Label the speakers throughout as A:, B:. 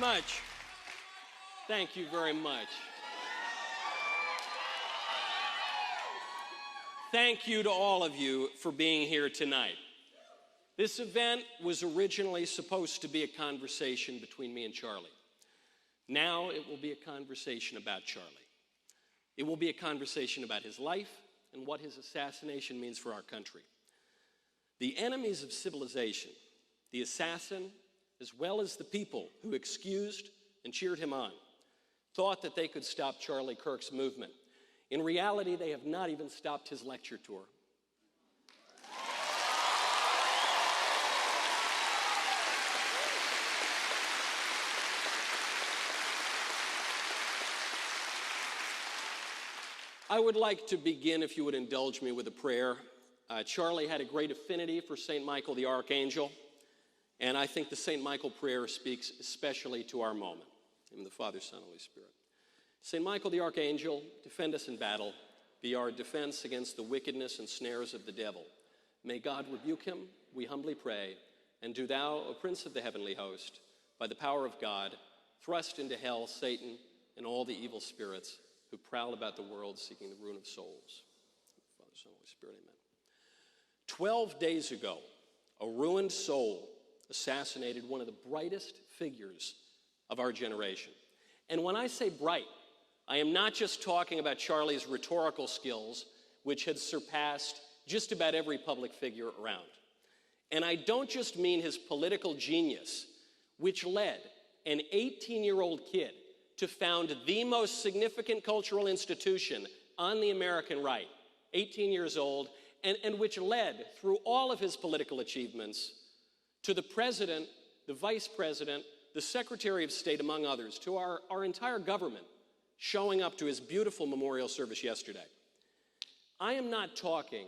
A: much. Thank you very much. Thank you to all of you for being here tonight. This event was originally supposed to be a conversation between me and Charlie. Now it will be a conversation about Charlie. It will be a conversation about his life and what his assassination means for our country. The enemies of civilization, the assassin, as well as the people who excused and cheered him on, thought that they could stop Charlie Kirk's movement. In reality, they have not even stopped his lecture tour. I would like to begin, if you would indulge me, with a prayer. Charlie had a great affinity for St. Michael the Archangel, and I think the St. Michael prayer speaks especially to our moment. In the Father, Son, Holy Spirit. St. Michael the Archangel, defend us in battle, be our defense against the wickedness and snares of the devil. May God rebuke him, we humbly pray, and do thou, O Prince of the heavenly host, by the power of God, thrust into hell Satan and all the evil spirits who prowl about the world seeking the ruin of souls. Father, Son, Holy Spirit, amen. 12 days ago, a ruined soul assassinated one of the brightest figures of our generation. And when I say bright, I am not just talking about Charlie's rhetorical skills, which had surpassed just about every public figure around. And I don't just mean his political genius, which led an 18-year-old kid to found the most significant cultural institution on the American right, 18 years old, and which led, through all of his political achievements, to the president, the vice president, the Secretary of State, among others, to our entire government showing up to his beautiful memorial service yesterday. I am not talking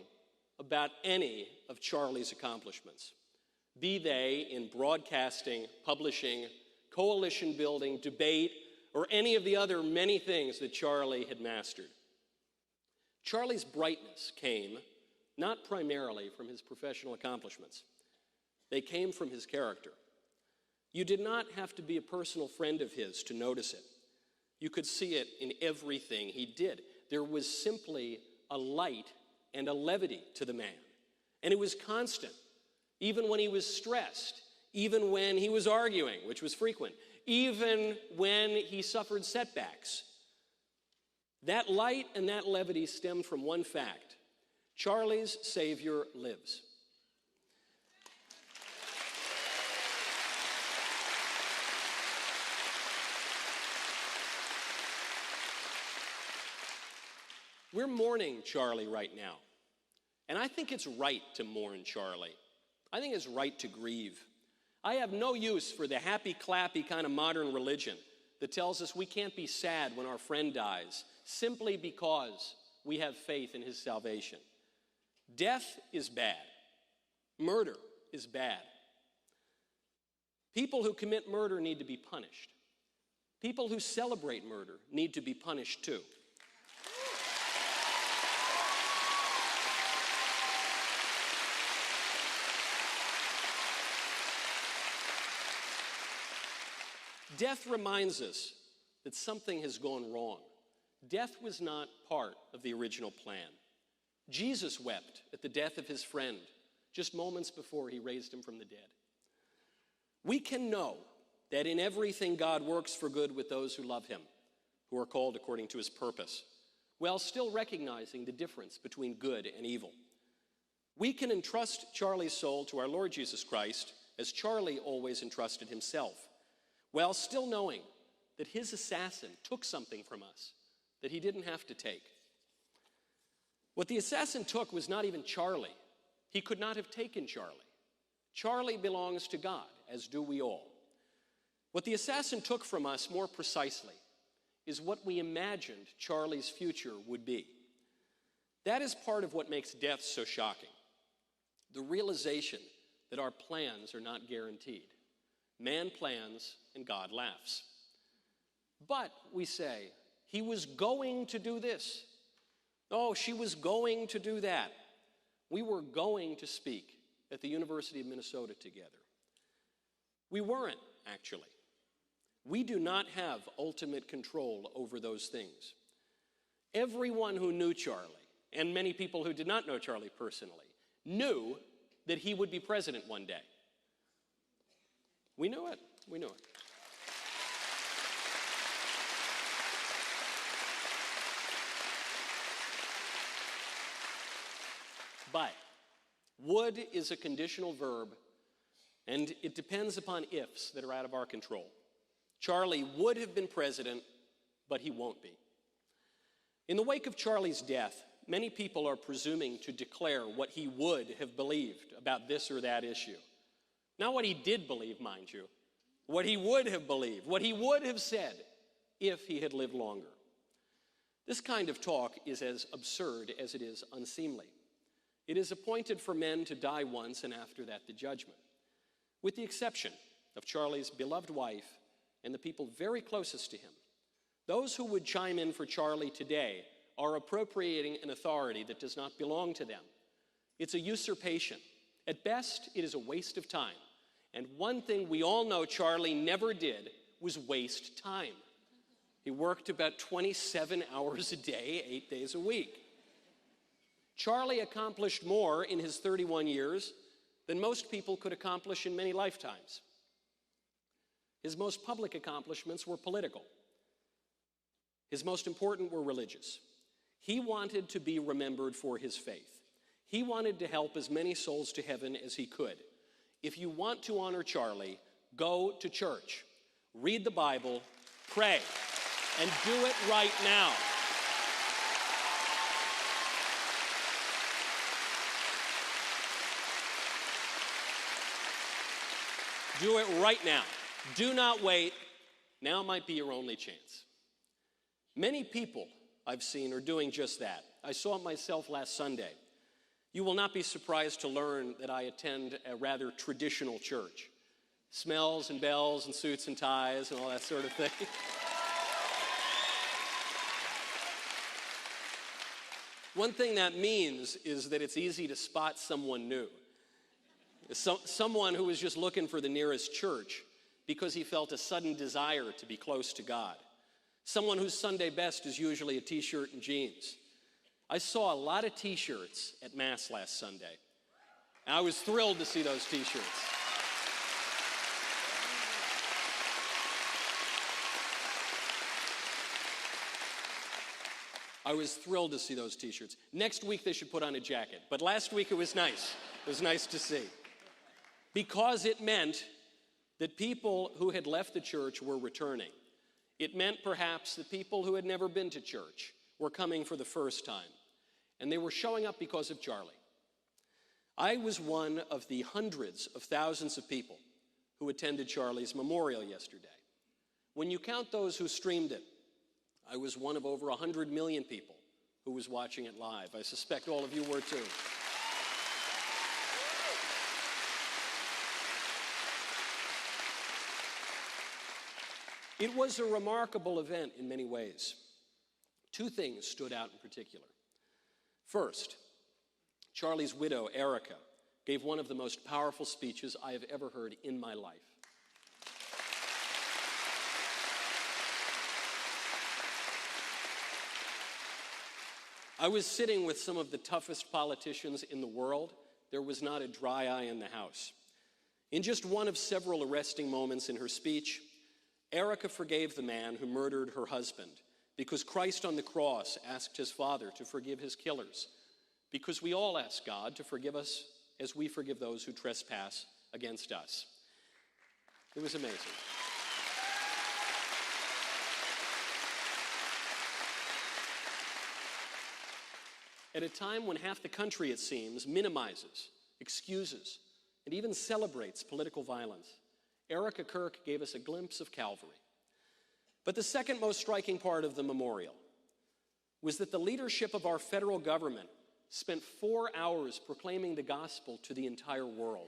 A: about any of Charlie's accomplishments, be they in broadcasting, publishing, coalition building, debate, or any of the other many things that Charlie had mastered. Charlie's brightness came not primarily from his professional accomplishments. They came from his character. You did not have to be a personal friend of his to notice it. You could see it in everything he did. There was simply a light and a levity to the man. And it was constant, even when he was stressed, even when he was arguing, which was frequent, even when he suffered setbacks. That light and that levity stemmed from one fact: Charlie's Savior lives. We're mourning Charlie right now. And I think it's right to mourn Charlie. I think it's right to grieve. I have no use for the happy-clappy kind of modern religion that tells us we can't be sad when our friend dies simply because we have faith in his salvation. Death is bad. Murder is bad. People who commit murder need to be punished. People who celebrate murder need to be punished too. Death reminds us that something has gone wrong. Death was not part of the original plan. Jesus wept at the death of his friend just moments before he raised him from the dead. We can know that in everything God works for good with those who love him, who are called according to his purpose, while still recognizing the difference between good and evil. We can entrust Charlie's soul to our Lord Jesus Christ, as Charlie always entrusted himself, while still knowing that his assassin took something from us that he didn't have to take. What the assassin took was not even Charlie. He could not have taken Charlie. Charlie belongs to God, as do we all. What the assassin took from us, more precisely, is what we imagined Charlie's future would be. That is part of what makes death so shocking. The realization that our plans are not guaranteed. Man plans and God laughs. But, we say, he was going to do this. Oh, she was going to do that. We were going to speak at the University of Minnesota together. We weren't, actually. We do not have ultimate control over those things. Everyone who knew Charlie, and many people who did not know Charlie personally, knew that he would be president one day. We knew it. We knew it. But would is a conditional verb, and it depends upon ifs that are out of our control. Charlie would have been president, but he won't be. In the wake of Charlie's death, many people are presuming to declare what he would have believed about this or that issue. Not what he did believe, mind you, what he would have believed, what he would have said if he had lived longer. This kind of talk is as absurd as it is unseemly. It is appointed for men to die once, and after that the judgment. With the exception of Charlie's beloved wife and the people very closest to him, those who would chime in for Charlie today are appropriating an authority that does not belong to them. It's a usurpation. At best, it is a waste of time. And one thing we all know Charlie never did was waste time. He worked about 27 hours a day, 8 days a week. Charlie accomplished more in his 31 years than most people could accomplish in many lifetimes. His most public accomplishments were political. His most important were religious. He wanted to be remembered for his faith. He wanted to help as many souls to heaven as he could. If you want to honor Charlie, go to church, read the Bible, pray, and do it right now. Do it right now. Do not wait. Now might be your only chance. Many people I've seen are doing just that. I saw it myself last Sunday. You will not be surprised to learn that I attend a rather traditional church. Smells and bells and suits and ties and all that sort of thing. One thing that means is that it's easy to spot someone new. Someone who was just looking for the nearest church because he felt a sudden desire to be close to God. Someone whose Sunday best is usually a t-shirt and jeans. I saw a lot of t-shirts at Mass last Sunday. I was thrilled to see those t-shirts. I was thrilled to see those t-shirts. Next week they should put on a jacket, but last week it was nice. It was nice to see. Because it meant that people who had left the church were returning. It meant perhaps that people who had never been to church were coming for the first time. And they were showing up because of Charlie. I was one of the hundreds of thousands of people who attended Charlie's memorial yesterday. When you count those who streamed it, I was one of over 100 million people who was watching it live. I suspect all of you were too. It was a remarkable event in many ways. Two things stood out in particular. First, Charlie's widow, Erica, gave one of the most powerful speeches I have ever heard in my life. I was sitting with some of the toughest politicians in the world. There was not a dry eye in the house. In just one of several arresting moments in her speech, Erica forgave the man who murdered her husband because Christ on the cross asked his Father to forgive his killers, because we all ask God to forgive us as we forgive those who trespass against us. It was amazing. At a time when half the country, it seems, minimizes, excuses, and even celebrates political violence, Erica Kirk gave us a glimpse of Calvary. But the second most striking part of the memorial was that the leadership of our federal government spent 4 hours proclaiming the gospel to the entire world.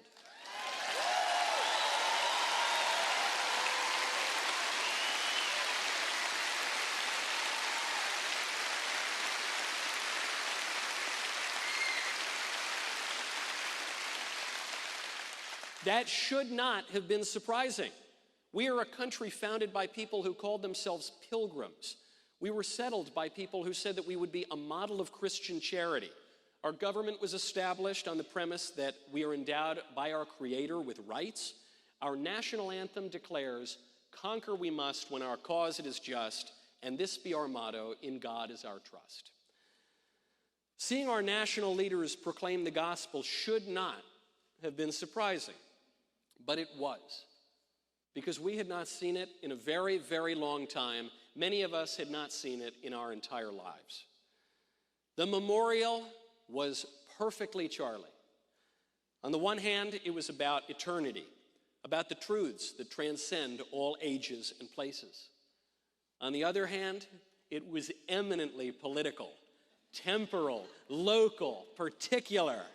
A: That should not have been surprising. We are a country founded by people who called themselves pilgrims. We were settled by people who said that we would be a model of Christian charity. Our government was established on the premise that we are endowed by our Creator with rights. Our national anthem declares, "Conquer we must when our cause it is just, and this be our motto, in God is our trust." Seeing our national leaders proclaim the gospel should not have been surprising, but it was, because we had not seen it in a very, very long time. Many of us had not seen it in our entire lives. The memorial was perfectly Charlie. On the one hand, it was about eternity, about the truths that transcend all ages and places. On the other hand, it was eminently political, temporal, local, particular.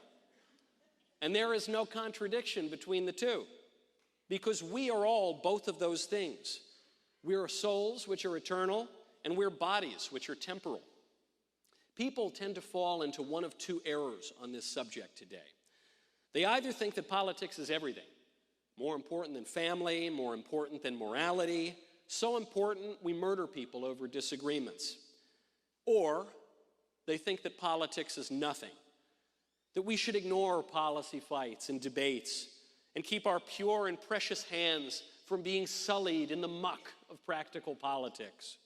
A: And there is no contradiction between the two, because we are all both of those things. We are souls which are eternal, and we're bodies which are temporal. People tend to fall into one of two errors on this subject today. They either think that politics is everything, more important than family, more important than morality, so important we murder people over disagreements. Or they think that politics is nothing, that we should ignore policy fights and debates and keep our pure and precious hands from being sullied in the muck of practical politics.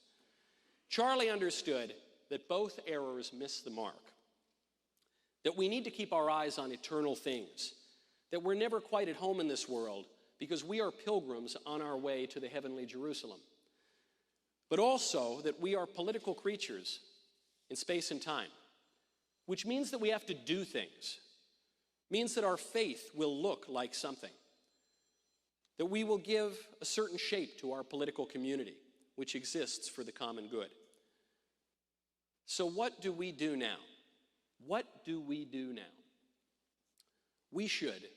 A: Charlie understood that both errors miss the mark, that we need to keep our eyes on eternal things, that we're never quite at home in this world because we are pilgrims on our way to the heavenly Jerusalem, but also that we are political creatures in space and time, which means that we have to do things, means that our faith will look like something, that we will give a certain shape to our political community, which exists for the common good. So what do we do now? What do we do now? We should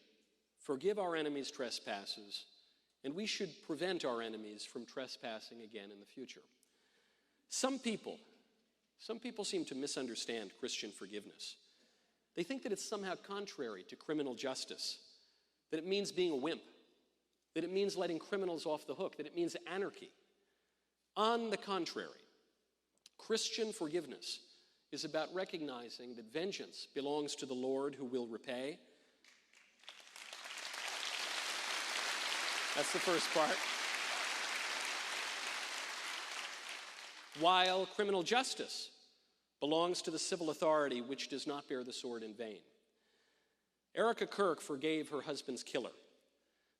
A: forgive our enemies' trespasses, and we should prevent our enemies from trespassing again in the future. Some people seem to misunderstand Christian forgiveness. They think that it's somehow contrary to criminal justice, that it means being a wimp, that it means letting criminals off the hook, that it means anarchy. On the contrary, Christian forgiveness is about recognizing that vengeance belongs to the Lord who will repay. That's the first part. While criminal justice belongs to the civil authority which does not bear the sword in vain. Erica Kirk forgave her husband's killer.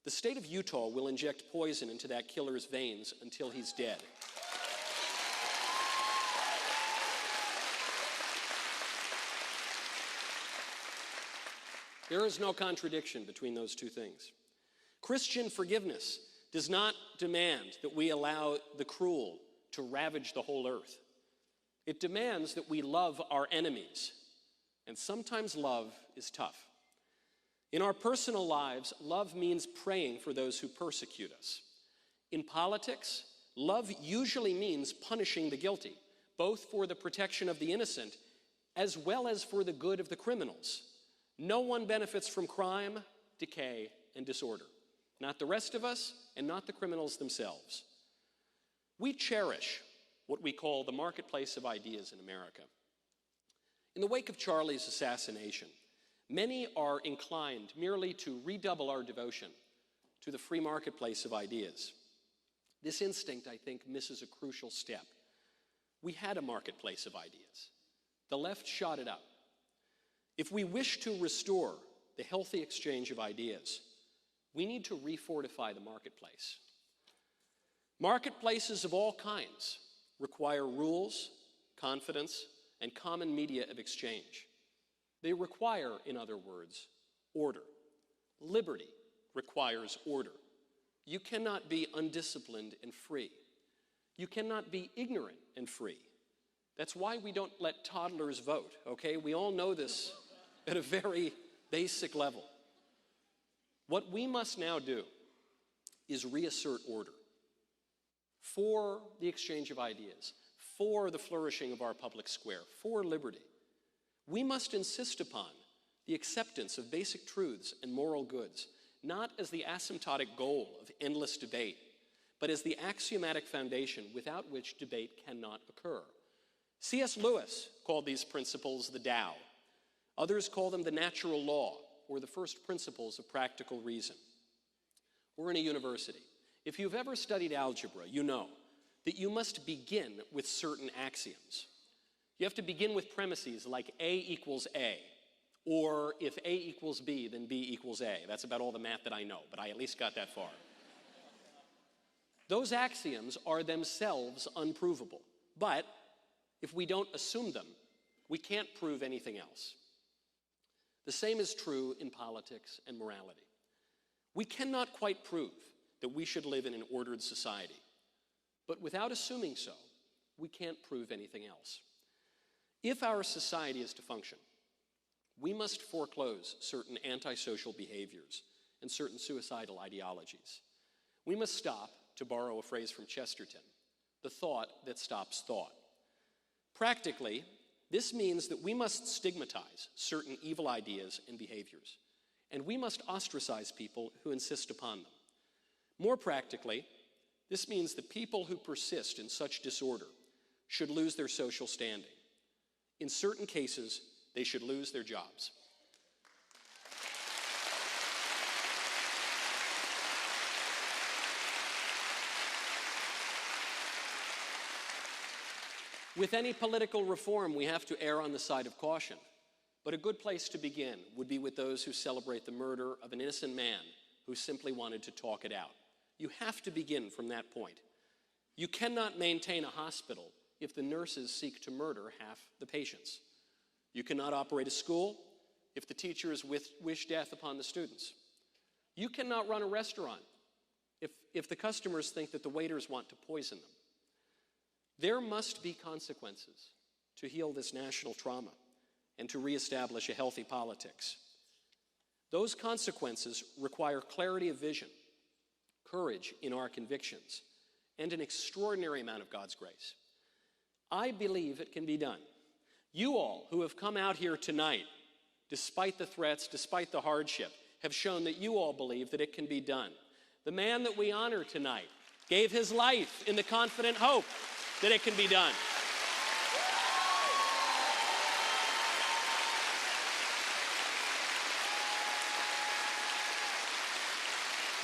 A: The state of Utah will inject poison into that killer's veins until he's dead. There is no contradiction between those two things. Christian forgiveness does not demand that we allow the cruel to ravage the whole earth. It demands that we love our enemies, and sometimes love is tough. In our personal lives, love means praying for those who persecute us. In politics, love usually means punishing the guilty, both for the protection of the innocent as well as for the good of the criminals. No one benefits from crime, decay, and disorder. Not the rest of us, and not the criminals themselves. We cherish what we call the marketplace of ideas in America. In the wake of Charlie's assassination, many are inclined merely to redouble our devotion to the free marketplace of ideas. This instinct, I think, misses a crucial step. We had a marketplace of ideas. The left shot it up. If we wish to restore the healthy exchange of ideas, we need to refortify the marketplace. Marketplaces of all kinds require rules, confidence, and common media of exchange. They require, in other words, order. Liberty requires order. You cannot be undisciplined and free. You cannot be ignorant and free. That's why we don't let toddlers vote, okay? We all know this at a very basic level. What we must now do is reassert order for the exchange of ideas, for the flourishing of our public square, for liberty. We must insist upon the acceptance of basic truths and moral goods, not as the asymptotic goal of endless debate, but as the axiomatic foundation without which debate cannot occur. C.S. Lewis called these principles the Tao. Others call them the natural law, or the first principles of practical reason. We're in a university. If you've ever studied algebra, you know that you must begin with certain axioms. You have to begin with premises like A equals A, or if A equals B, then B equals A. That's about all the math that I know, but I at least got that far. Those axioms are themselves unprovable, but if we don't assume them, we can't prove anything else. The same is true in politics and morality. We cannot quite prove that we should live in an ordered society, but without assuming so, we can't prove anything else. If our society is to function, we must foreclose certain antisocial behaviors and certain suicidal ideologies. We must stop, to borrow a phrase from Chesterton, the thought that stops thought. Practically, this means that we must stigmatize certain evil ideas and behaviors, and we must ostracize people who insist upon them. More practically, this means that people who persist in such disorder should lose their social standing. In certain cases, they should lose their jobs. With any political reform, we have to err on the side of caution. But a good place to begin would be with those who celebrate the murder of an innocent man who simply wanted to talk it out. You have to begin from that point. You cannot maintain a hospital if the nurses seek to murder half the patients. You cannot operate a school if the teachers wish death upon the students. You cannot run a restaurant if the customers think that the waiters want to poison them. There must be consequences to heal this national trauma and to reestablish a healthy politics. Those consequences require clarity of vision, courage in our convictions, and an extraordinary amount of God's grace. I believe it can be done. You all who have come out here tonight, despite the threats, despite the hardship, have shown that you all believe that it can be done. The man that we honor tonight gave his life in the confident hope that it can be done.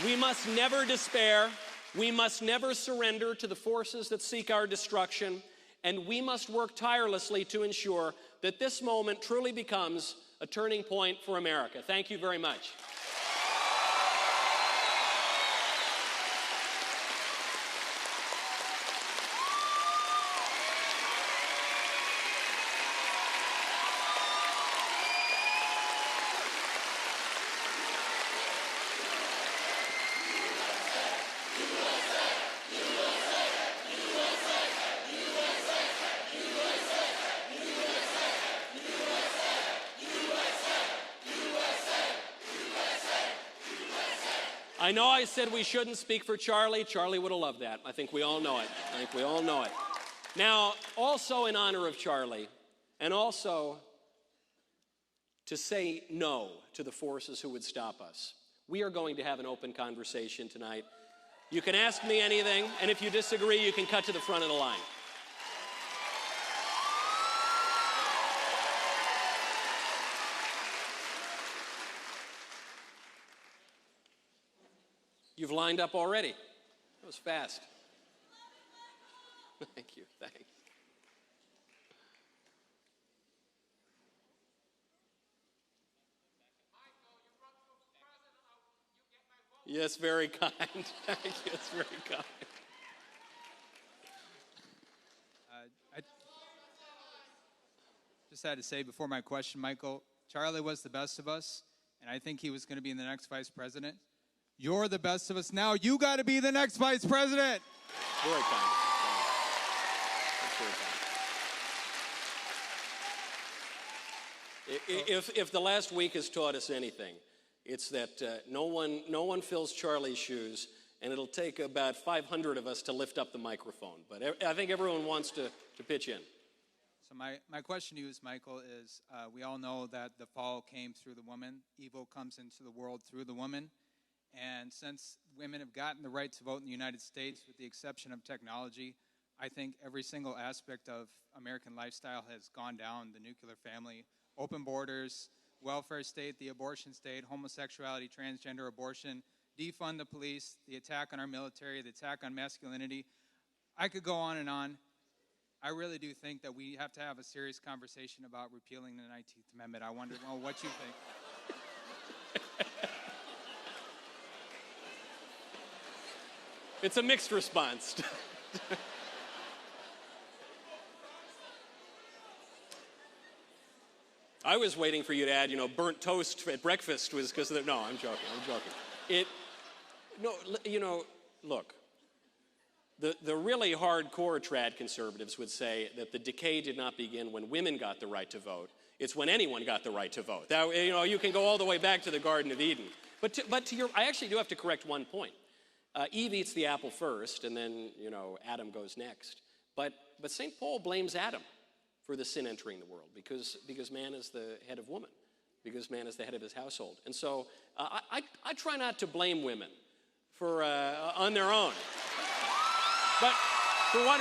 A: We must never despair. We must never surrender to the forces that seek our destruction. And we must work tirelessly to ensure that this moment truly becomes a turning point for America. Thank you very much. I know I said we shouldn't speak for Charlie. Charlie would have loved that. I think we all know it. Now, also in honor of Charlie, and also to say no to the forces who would stop us, we are going to have an open conversation tonight. You can ask me anything, and if you disagree, you can cut to the front of the line. You've lined up already. That was fast. Thank you. Thanks. Yes, very kind. Thank you. It's very kind.
B: I just had to say before my question, Michael, Charlie was the best of us, and I think he was going to be the next vice president. You're the best of us now. You got to be the next vice president.
A: Very kind. Very kind. If the last week has taught us anything, it's that no one fills Charlie's shoes, and it'll take about 500 of us to lift up the microphone. But I think everyone wants to pitch in.
B: So my question to you, Michael, is we all know that the fall came through the woman. Evil comes into the world through the woman. And since women have gotten the right to vote in the United States, with the exception of technology, I think every single aspect of American lifestyle has gone down: the nuclear family, open borders, welfare state, the abortion state, homosexuality, transgender abortion, defund the police, the attack on our military, the attack on masculinity. I could go on and on. I really do think that we have to have a serious conversation about repealing the 19th Amendment. I wonder what you think.
A: It's a mixed response. I was waiting for you to add, burnt toast at breakfast was because of the, no, I'm joking. Look, the really hardcore trad conservatives would say that the decay did not begin when women got the right to vote. It's when anyone got the right to vote. That, you can go all the way back to the Garden of Eden. But I actually do have to correct one point. Eve eats the apple first, and then, Adam goes next. But St. Paul blames Adam for the sin entering the world because man is the head of woman, because man is the head of his household. And so I try not to blame women for on their own. But for one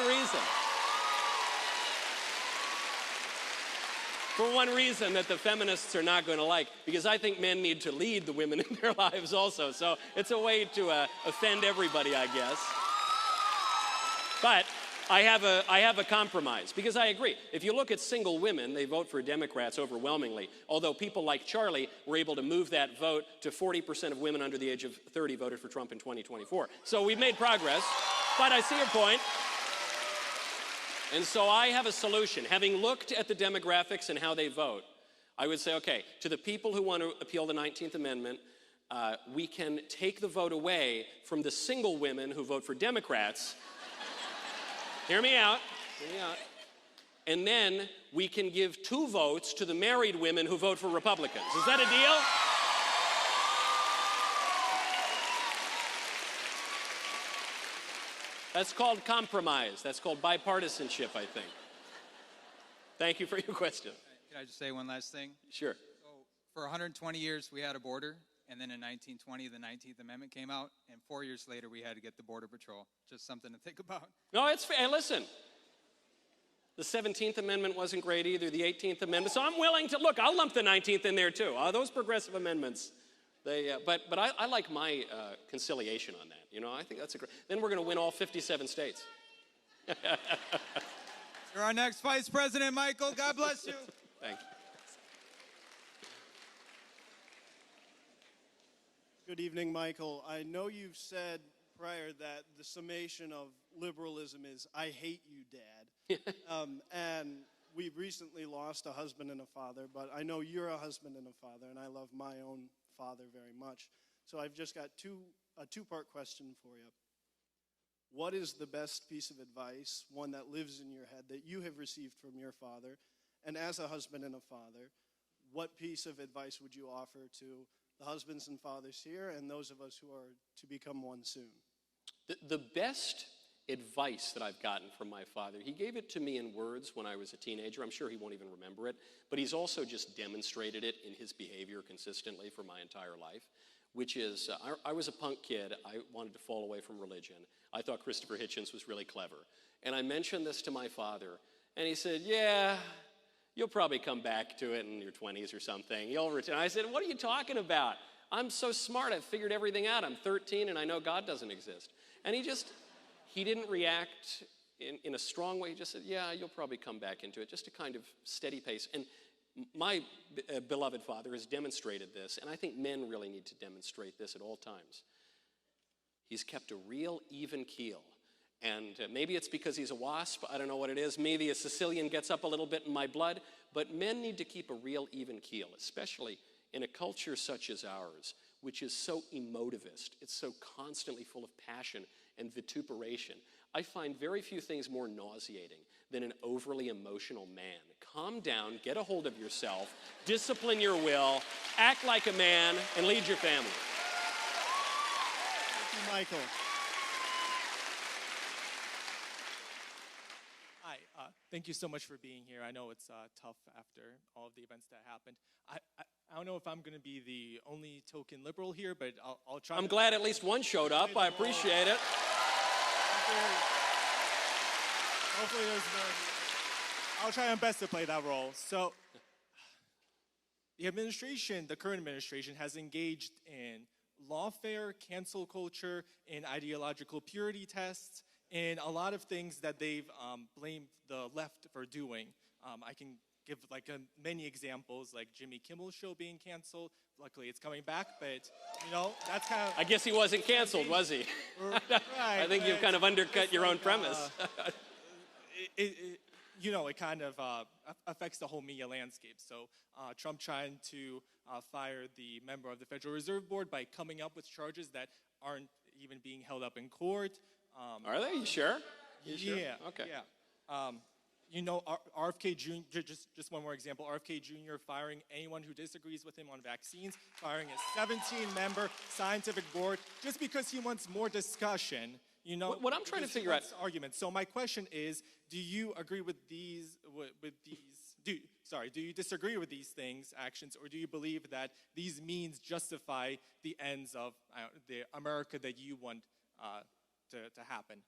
A: reason that the feminists are not going to like, because I think men need to lead the women in their lives also. So it's a way to offend everybody, I guess. But I have a compromise, because I agree. If you look at single women, they vote for Democrats overwhelmingly, although people like Charlie were able to move that vote to 40% of women under the age of 30 voted for Trump in 2024. So we've made progress, but I see your point. And so I have a solution. Having looked at the demographics and how they vote, I would say, okay, to the people who want to appeal the 19th Amendment, we can take the vote away from the single women who vote for Democrats. Hear me out. And then we can give 2 votes to the married women who vote for Republicans. Is that a deal? That's called compromise. That's called bipartisanship, I think. Thank you for your question.
B: Can I just say one last thing?
A: Sure.
B: So for 120 years, we had a border, and then in 1920, the 19th Amendment came out, and 4 years later, we had to get the Border Patrol. Just something to think about.
A: No, it's fair. Hey, listen. The 17th Amendment wasn't great either, the 18th Amendment. So I'm willing to, look, I'll lump the 19th in there too. Those progressive amendments. But I like my conciliation on that. I think that's a great. Then we're going to win all 57 states.
B: You're our next vice president, Michael. God bless you.
A: Thank you.
C: Good evening, Michael. I know you've said prior that the summation of liberalism is, I hate you, Dad. And we recently lost a husband and a father, but I know you're a husband and a father, and I love my own father very much. So I've just got a two-part question for you. What is the best piece of advice, one that lives in your head, that you have received from your father? And as a husband and a father, what piece of advice would you offer to the husbands and fathers here and those of us who are to become one soon?
A: The best advice that I've gotten from my father, he gave it to me in words when I was a teenager. I'm sure he won't even remember it, but he's also just demonstrated it in his behavior consistently for my entire life, which is, I was a punk kid. I wanted to fall away from religion. I thought Christopher Hitchens was really clever. And I mentioned this to my father, and he said, yeah, you'll probably come back to it in your 20s or something. You'll return. I said, what are you talking about? I'm so smart. I've figured everything out. I'm 13, and I know God doesn't exist. And he didn't react in a strong way. He just said, yeah, you'll probably come back into it, just a kind of steady pace. And my beloved father has demonstrated this, and I think men really need to demonstrate this at all times. He's kept a real even keel. And maybe it's because he's a wasp. I don't know what it is. Maybe a Sicilian gets up a little bit in my blood. But men need to keep a real even keel, especially in a culture such as ours, which is so emotivist. It's so constantly full of passion and vituperation. I find very few things more nauseating than an overly emotional man. Calm down, get a hold of yourself, discipline your will, act like a man, and lead your family.
C: Thank you, Michael.
D: Hi, thank you so much for being here. I know it's tough after all of the events that happened. don't know if I'm going to be the only token liberal here, but I'll try.
A: I'm glad at least one showed up. I appreciate it.
D: Hopefully there's more. I'll try my best to play that role. So the current administration has engaged in lawfare, cancel culture, and ideological purity tests, and a lot of things that they've blamed the left for doing. I can give many examples, like Jimmy Kimmel's show being canceled. Luckily, it's coming back, but that's kind of.
A: I guess he wasn't canceled, was he?
D: Right,
A: I think you've kind of undercut your own premise.
D: It kind of affects the whole media landscape. So Trump trying to fire the member of the Federal Reserve Board by coming up with charges that aren't even being held up in court.
A: Are they? You sure?
D: Yeah.
A: Okay.
D: Yeah. RFK Jr., just one more example, RFK Jr. firing anyone who disagrees with him on vaccines, firing a 17-member scientific board just because he wants more discussion.
A: What I'm trying to figure out
D: arguments. So my question is, do you agree with these? Do you disagree with these actions, or do you believe that these means justify the ends of the America that you want to happen?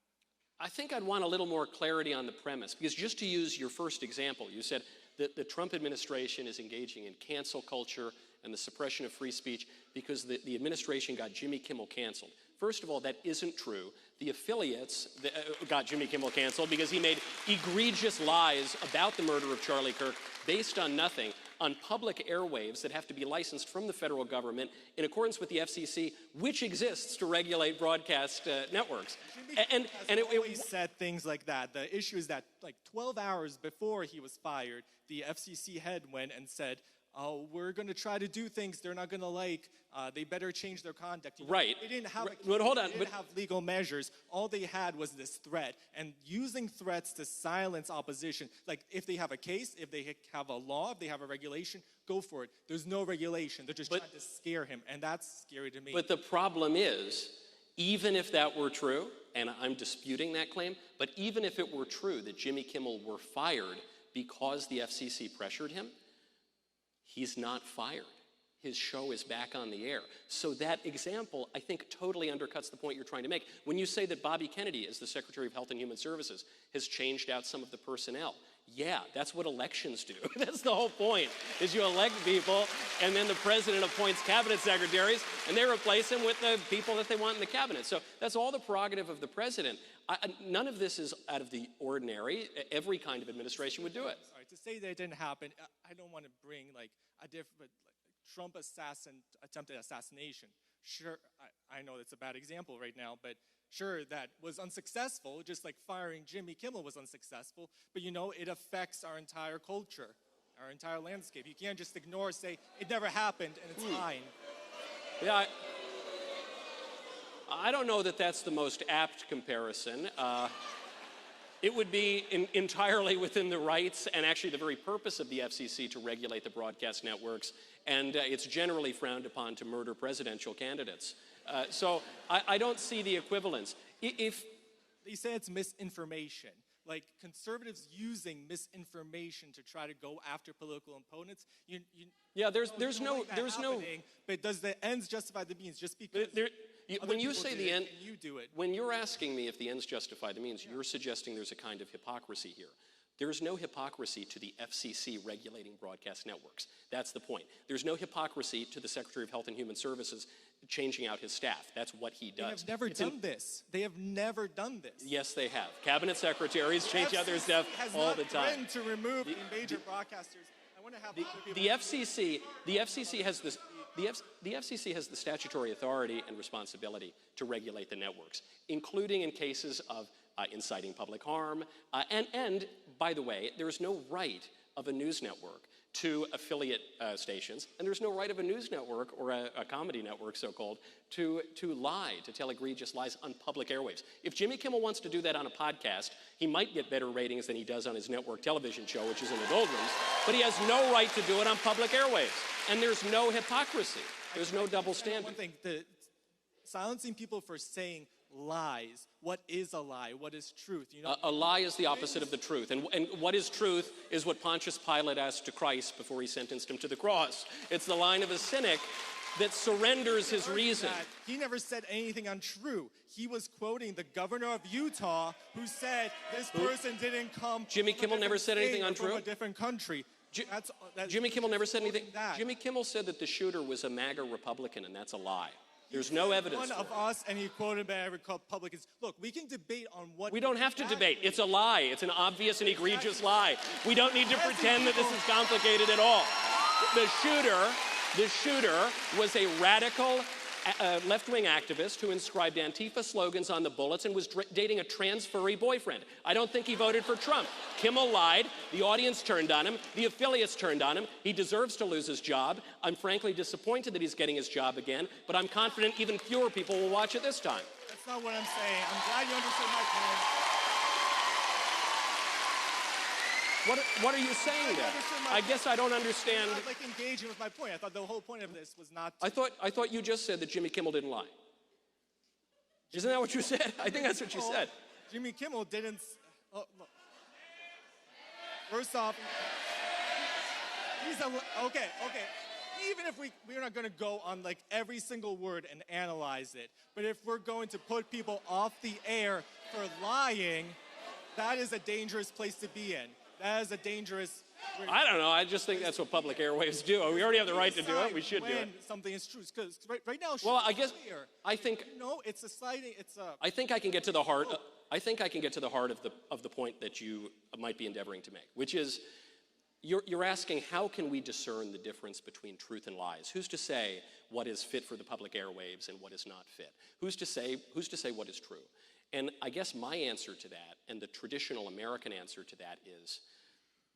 A: I think I'd want a little more clarity on the premise, because just to use your first example, you said that the Trump administration is engaging in cancel culture and the suppression of free speech because the administration got Jimmy Kimmel canceled. First of all, that isn't true. The affiliates got Jimmy Kimmel canceled because he made egregious lies about the murder of Charlie Kirk based on nothing, on public airwaves that have to be licensed from the federal government in accordance with the FCC, which exists to regulate broadcast networks.
D: And it always said things like that. The issue is that 12 hours before he was fired, the FCC head went and said, "Oh, we're going to try to do things they're not going to like. They better change their conduct."
A: Right.
D: They didn't have.
A: But hold on.
D: They didn't have legal measures. All they had was this threat, and using threats to silence opposition. Like if they have a case, if they have a law, if they have a regulation, go for it. There's no regulation. They're just trying to scare him, and that's scary to me.
A: But the problem is, even if that were true, and I'm disputing that claim, but even if it were true that Jimmy Kimmel were fired because the FCC pressured him, he's not fired. His show is back on the air. So that example, I think, totally undercuts the point you're trying to make. When you say that Bobby Kennedy, as the Secretary of Health and Human Services, has changed out some of the personnel, yeah, that's what elections do. That's the whole point, is you elect people, and then the president appoints cabinet secretaries, and they replace them with the people that they want in the cabinet. So that's all the prerogative of the president. None of this is out of the ordinary. Every kind of administration would do it.
D: Sorry, to say that it didn't happen, I don't want to bring a different Trump attempted assassination. Sure, I know that's a bad example right now, but sure, that was unsuccessful, just like firing Jimmy Kimmel was unsuccessful. But it affects our entire culture, our entire landscape. You can't just ignore, say, it never happened and it's fine.
A: Yeah, I don't know that that's the most apt comparison. It would be entirely within the rights and actually the very purpose of the FCC to regulate the broadcast networks, and it's generally frowned upon to murder presidential candidates. So I don't see the equivalence. If
D: they say it's misinformation, like conservatives using misinformation to try to go after political opponents,
A: there's no.
D: But does the ends justify the means? Just because
A: when you say the end,
D: you do it.
A: When you're asking me if the ends justify the means, you're suggesting there's a kind of hypocrisy here. There's no hypocrisy to the FCC regulating broadcast networks. That's the point. There's no hypocrisy to the Secretary of Health and Human Services changing out his staff. That's what he does.
D: They have never done this. They have never done this.
A: Yes, they have. Cabinet secretaries change out their staff all the time.
D: Has not to remove the major broadcasters. I want to have
A: the FCC has this. The FCC has the statutory authority and responsibility to regulate the networks, including in cases of inciting public harm. And by the way, there is no right of a news network to affiliate stations, and there's no right of a news network or a comedy network, so-called, to lie, to tell egregious lies on public airwaves. If Jimmy Kimmel wants to do that on a podcast, he might get better ratings than he does on his network television show, which is in the doldrums, but he has no right to do it on public airwaves. And there's no hypocrisy. There's no double standard.
D: One thing, silencing people for saying lies. What is a lie? What is truth? You know,
A: A lie is the opposite of the truth. And what is truth is what Pontius Pilate asked to Christ before he sentenced him to the cross. It's the line of a cynic that surrenders his reason.
D: He never said anything untrue. He was quoting the governor of Utah who said this person didn't come
A: Jimmy
D: from a
A: Kimmel never
D: different
A: said anything
D: state or
A: untrue?
D: From a different country.
A: Jimmy Kimmel never said anything.
D: That.
A: Jimmy Kimmel said that the shooter was a MAGA Republican, and that's a lie. There's no evidence.
D: One of us, and he quoted by Republicans. Look, we can debate on what.
A: We don't have to debate. It's a lie. It's an obvious and egregious lie. We don't need to pretend that this is complicated at all. The shooter was a radical left-wing activist who inscribed Antifa slogans on the bullets and was dating a trans furry boyfriend. I don't think he voted for Trump. Kimmel lied. The audience turned on him. The affiliates turned on him. He deserves to lose his job. I'm frankly disappointed that he's getting his job again, but I'm confident even fewer people will watch it this time.
D: That's not what I'm saying. I'm glad you understood my point.
A: What are you saying then? I guess I don't understand.
D: You're not, like, engaging with my point. I thought the whole point of this was not.
A: I thought you just said that Jimmy Kimmel didn't lie. Isn't that what you said? I think that's what you said.
D: Jimmy Kimmel didn't. Oh, look. First off, okay. Even if we're not going to go on like every single word and analyze it, but if we're going to put people off the air for lying, that is a dangerous place to be in. That is a dangerous.
A: I don't know. I just think that's what public airwaves do. We already have the right to do it. We should do it.
D: When something is true, because right now.
A: Well, I guess
D: clear.
A: I think.
D: No, it's a sliding. It's a.
A: I think I can get to the heart. I think I can get to the heart of the point that you might be endeavoring to make, which is, you're asking how can we discern the difference between truth and lies? Who's to say what is fit for the public airwaves and what is not fit? Who's to say what is true? And I guess my answer to that, and the traditional American answer to that, is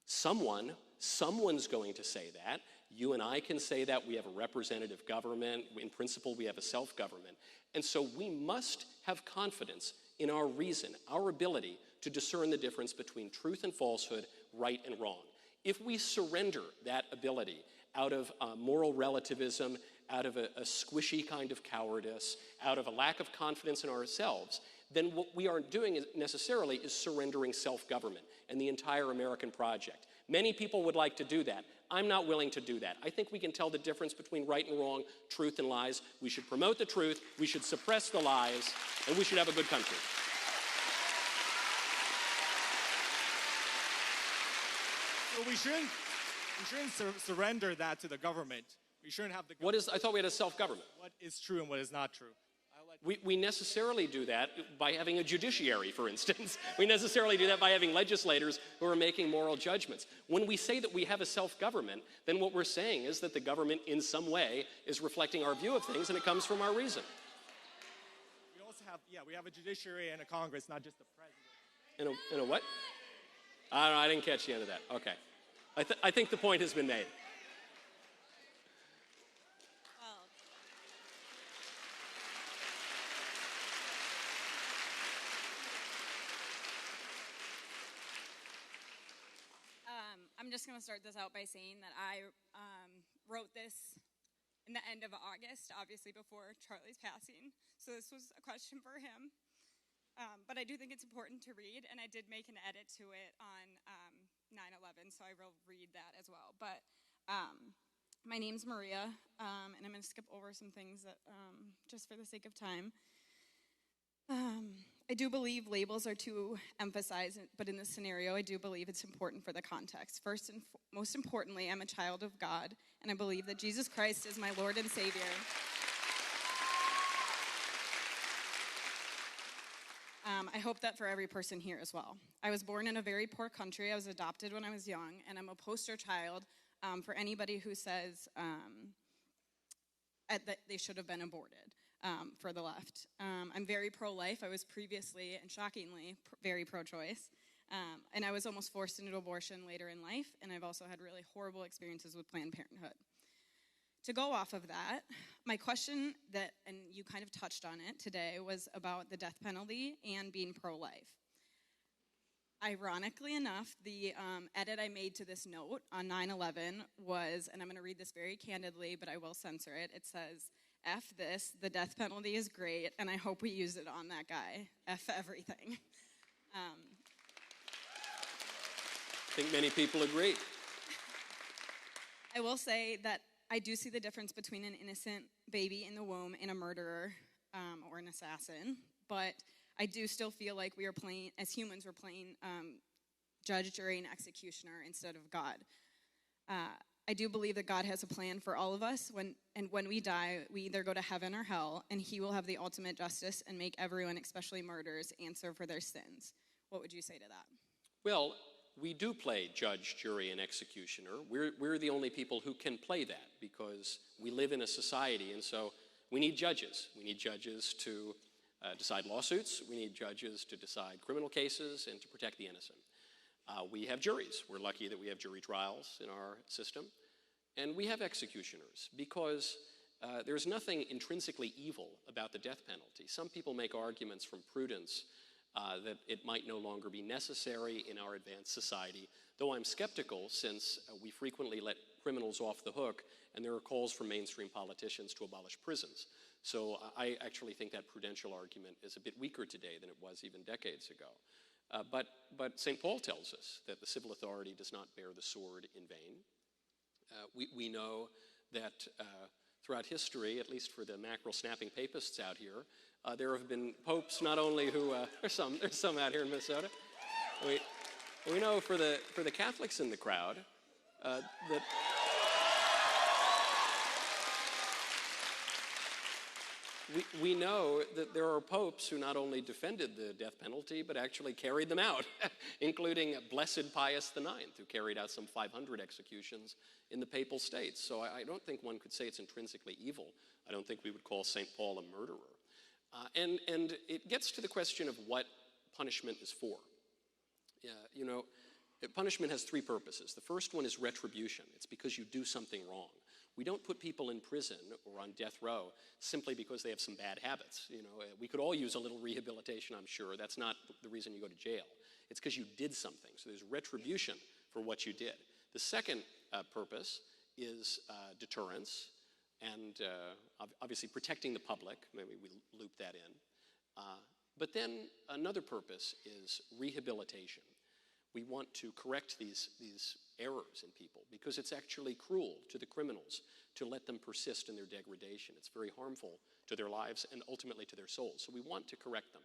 A: someone's going to say that. You and I can say that. We have a representative government. In principle, we have a self-government. And so we must have confidence in our reason, our ability to discern the difference between truth and falsehood, right and wrong. If we surrender that ability out of moral relativism, out of a squishy kind of cowardice, out of a lack of confidence in ourselves, then what we aren't doing necessarily is surrendering self-government and the entire American project. Many people would like to do that. I'm not willing to do that. I think we can tell the difference between right and wrong, truth and lies. We should promote the truth, we should suppress the lies, and we should have a good country.
D: So we shouldn't surrender that to the government. We shouldn't have the government.
A: I thought we had a self-government.
D: What is true and what is not true?
A: We necessarily do that by having a judiciary, for instance. We necessarily do that by having legislators who are making moral judgments. When we say that we have a self-government, then what we're saying is that the government in some way is reflecting our view of things, and it comes from our reason.
D: We also have, we have a judiciary and a Congress, not just the president.
A: In a what? I don't know, I didn't catch the end of that. Okay. I think the point has been made.
E: I'm just going to start this out by saying that I wrote this in the end of August, obviously before Charlie's passing. So this was a question for him. But I do think it's important to read, and I did make an edit to it on 9/11, so I will read that as well. But my name's Maria, and I'm going to skip over some things that, just for the sake of time. I do believe labels are too emphasized, but in this scenario, I do believe it's important for the context. First and most importantly, I'm a child of God, and I believe that Jesus Christ is my Lord and Savior. I hope that for every person here as well. I was born in a very poor country. I was adopted when I was young, and I'm a poster child for anybody who says that they should have been aborted. For the left. I'm very pro-life. I was previously, and shockingly, very pro-choice. And I was almost forced into abortion later in life, and I've also had really horrible experiences with Planned Parenthood. To go off of that, my question and you kind of touched on it today, was about the death penalty and being pro-life. Ironically enough, the edit I made to this note on 9/11 was, and I'm going to read this very candidly, but I will censor it. It says, F this, the death penalty is great, and I hope we use it on that guy. F everything.
A: I think many people agree.
E: I will say that I do see the difference between an innocent baby in the womb and a murderer or an assassin, but I do still feel like we are playing, as humans, we're playing judge, jury, and executioner instead of God. I do believe that God has a plan for all of us, and when we die, we either go to heaven or hell, and he will have the ultimate justice and make everyone, especially murderers, answer for their sins. What would you say to that?
A: Well, we do play judge, jury, and executioner. We're the only people who can play that because we live in a society, and so we need judges. We need judges to decide lawsuits. We need judges to decide criminal cases and to protect the innocent. We have juries. We're lucky that we have jury trials in our system. And we have executioners because there's nothing intrinsically evil about the death penalty. Some people make arguments from prudence that it might no longer be necessary in our advanced society, though I'm skeptical since we frequently let criminals off the hook and there are calls from mainstream politicians to abolish prisons. So I actually think that prudential argument is a bit weaker today than it was even decades ago. But St. Paul tells us that the civil authority does not bear the sword in vain. We know that throughout history, at least for the mackerel-snapping papists out here, there have been popes not only who, there's some out here in Minnesota. We know for the Catholics in the crowd that we know that there are popes who not only defended the death penalty, but actually carried them out, including Blessed Pius IX, who carried out some 500 executions in the Papal States. So I don't think one could say it's intrinsically evil. I don't think we would call St. Paul a murderer. And it gets to the question of what punishment is for. Punishment has three purposes. The first one is retribution. It's because you do something wrong. We don't put people in prison or on death row simply because they have some bad habits. We could all use a little rehabilitation, I'm sure. That's not the reason you go to jail. It's because you did something. So there's retribution for what you did. The second purpose is deterrence and obviously protecting the public. Maybe we loop that in. But then another purpose is rehabilitation. We want to correct these errors in people because it's actually cruel to the criminals to let them persist in their degradation. It's very harmful to their lives and ultimately to their souls. So we want to correct them.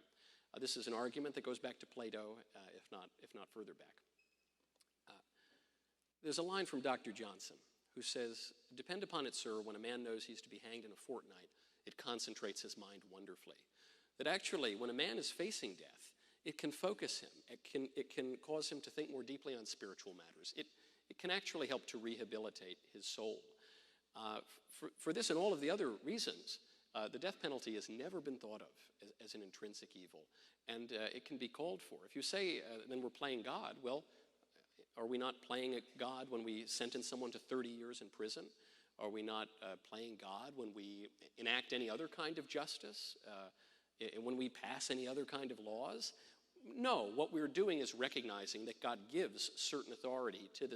A: This is an argument that goes back to Plato, if not further back. There's a line from Dr. Johnson who says, "Depend upon it, sir, when a man knows he's to be hanged in a fortnight, it concentrates his mind wonderfully." That actually, when a man is facing death, it can focus him. It can cause him to think more deeply on spiritual matters. It can actually help to rehabilitate his soul. For this and all of the other reasons, the death penalty has never been thought of as an intrinsic evil, and it can be called for. If you say, then we're playing God, well, are we not playing God when we sentence someone to 30 years in prison? Are we not playing God when we enact any other kind of justice? When we pass any other kind of laws? No, what we're doing is recognizing that God gives certain authority to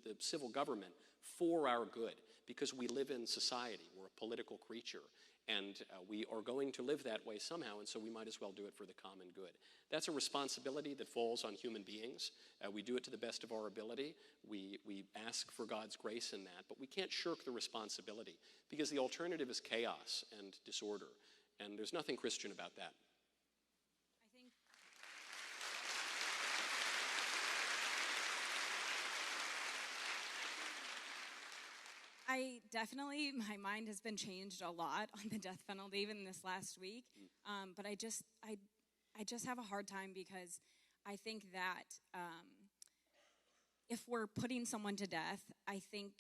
A: the civil government for our good, because we live in society. We're a political creature, and we are going to live that way somehow, and so we might as well do it for the common good. That's a responsibility that falls on human beings. We do it to the best of our ability. We ask for God's grace in that, but we can't shirk the responsibility, because the alternative is chaos and disorder. And there's nothing Christian about that.
E: My mind has been changed a lot on the death penalty even this last week. But I just have a hard time because I think that if we're putting someone to death, I think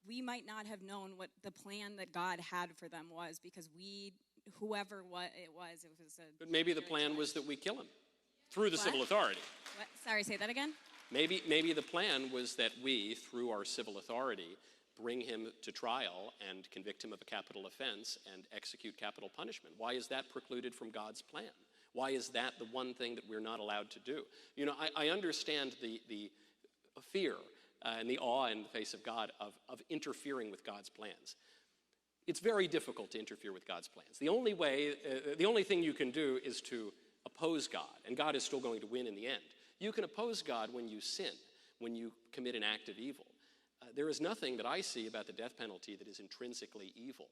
E: we might not have known what the plan that God had for them was, because whoever it was a...
A: But maybe the plan was that we kill him through the civil authority.
E: What? Sorry, say that again?
A: Maybe the plan was that we, through our civil authority, bring him to trial and convict him of a capital offense and execute capital punishment. Why is that precluded from God's plan? Why is that the one thing that we're not allowed to do? I understand the fear and the awe in the face of God of interfering with God's plans. it's very difficult to interfere with God's plans. The only thing you can do is to oppose God, and God is still going to win in the end. You can oppose God when you sin, when you commit an act of evil. There is nothing that I see about the death penalty that is intrinsically evil.